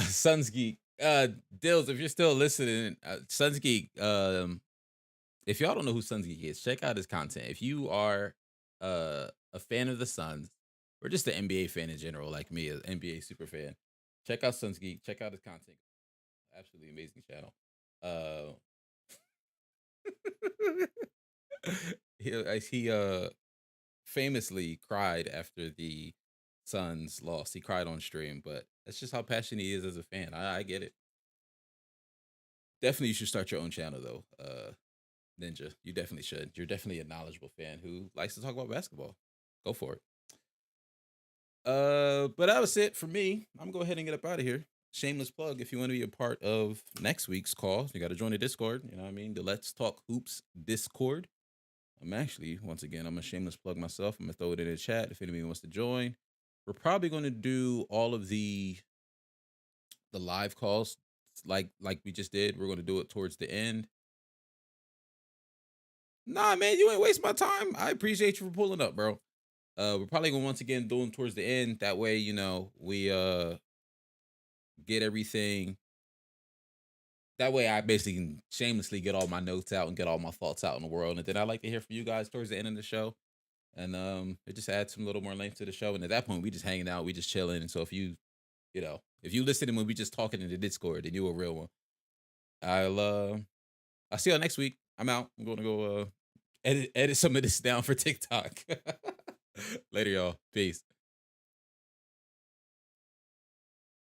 Suns Geek. Dills, if you're still listening, Suns Geek, if y'all don't know who Suns Geek is, check out his content. If you are a fan of the Suns, or just an NBA fan in general, like me, an NBA super fan, check out Suns Geek. Check out his content. Absolutely amazing channel. He famously cried after the Suns lost. He cried on stream, but that's just how passionate he is as a fan. I get it. Definitely, you should start your own channel though, Ninja. You definitely should. You're definitely a knowledgeable fan who likes to talk about basketball. Go for it. But that was it for me. I'm gonna go ahead and get up out of here. Shameless plug: if you want to be a part of next week's call, you got to join the Discord. You know what I mean? The Let's Talk Hoops Discord. I'm actually, once again, I'm a shameless plug myself. I'm gonna throw it in the chat if anybody wants to join. We're probably going to do all of the live calls like we just did. We're going to do it towards the end. Nah, man, you ain't waste my time. I appreciate you for pulling up, bro. We're probably gonna once again do them towards the end. That way, you know, we get everything. That way, I basically can shamelessly get all my notes out and get all my thoughts out in the world. And then I like to hear from you guys towards the end of the show. And it just adds some little more length to the show. And at that point, we just hanging out, we just chilling. And so if you listening when we just talking in the Discord, then you a real one. I'll see y'all next week. I'm out. I'm gonna go edit some of this down for TikTok. Later, y'all. Peace.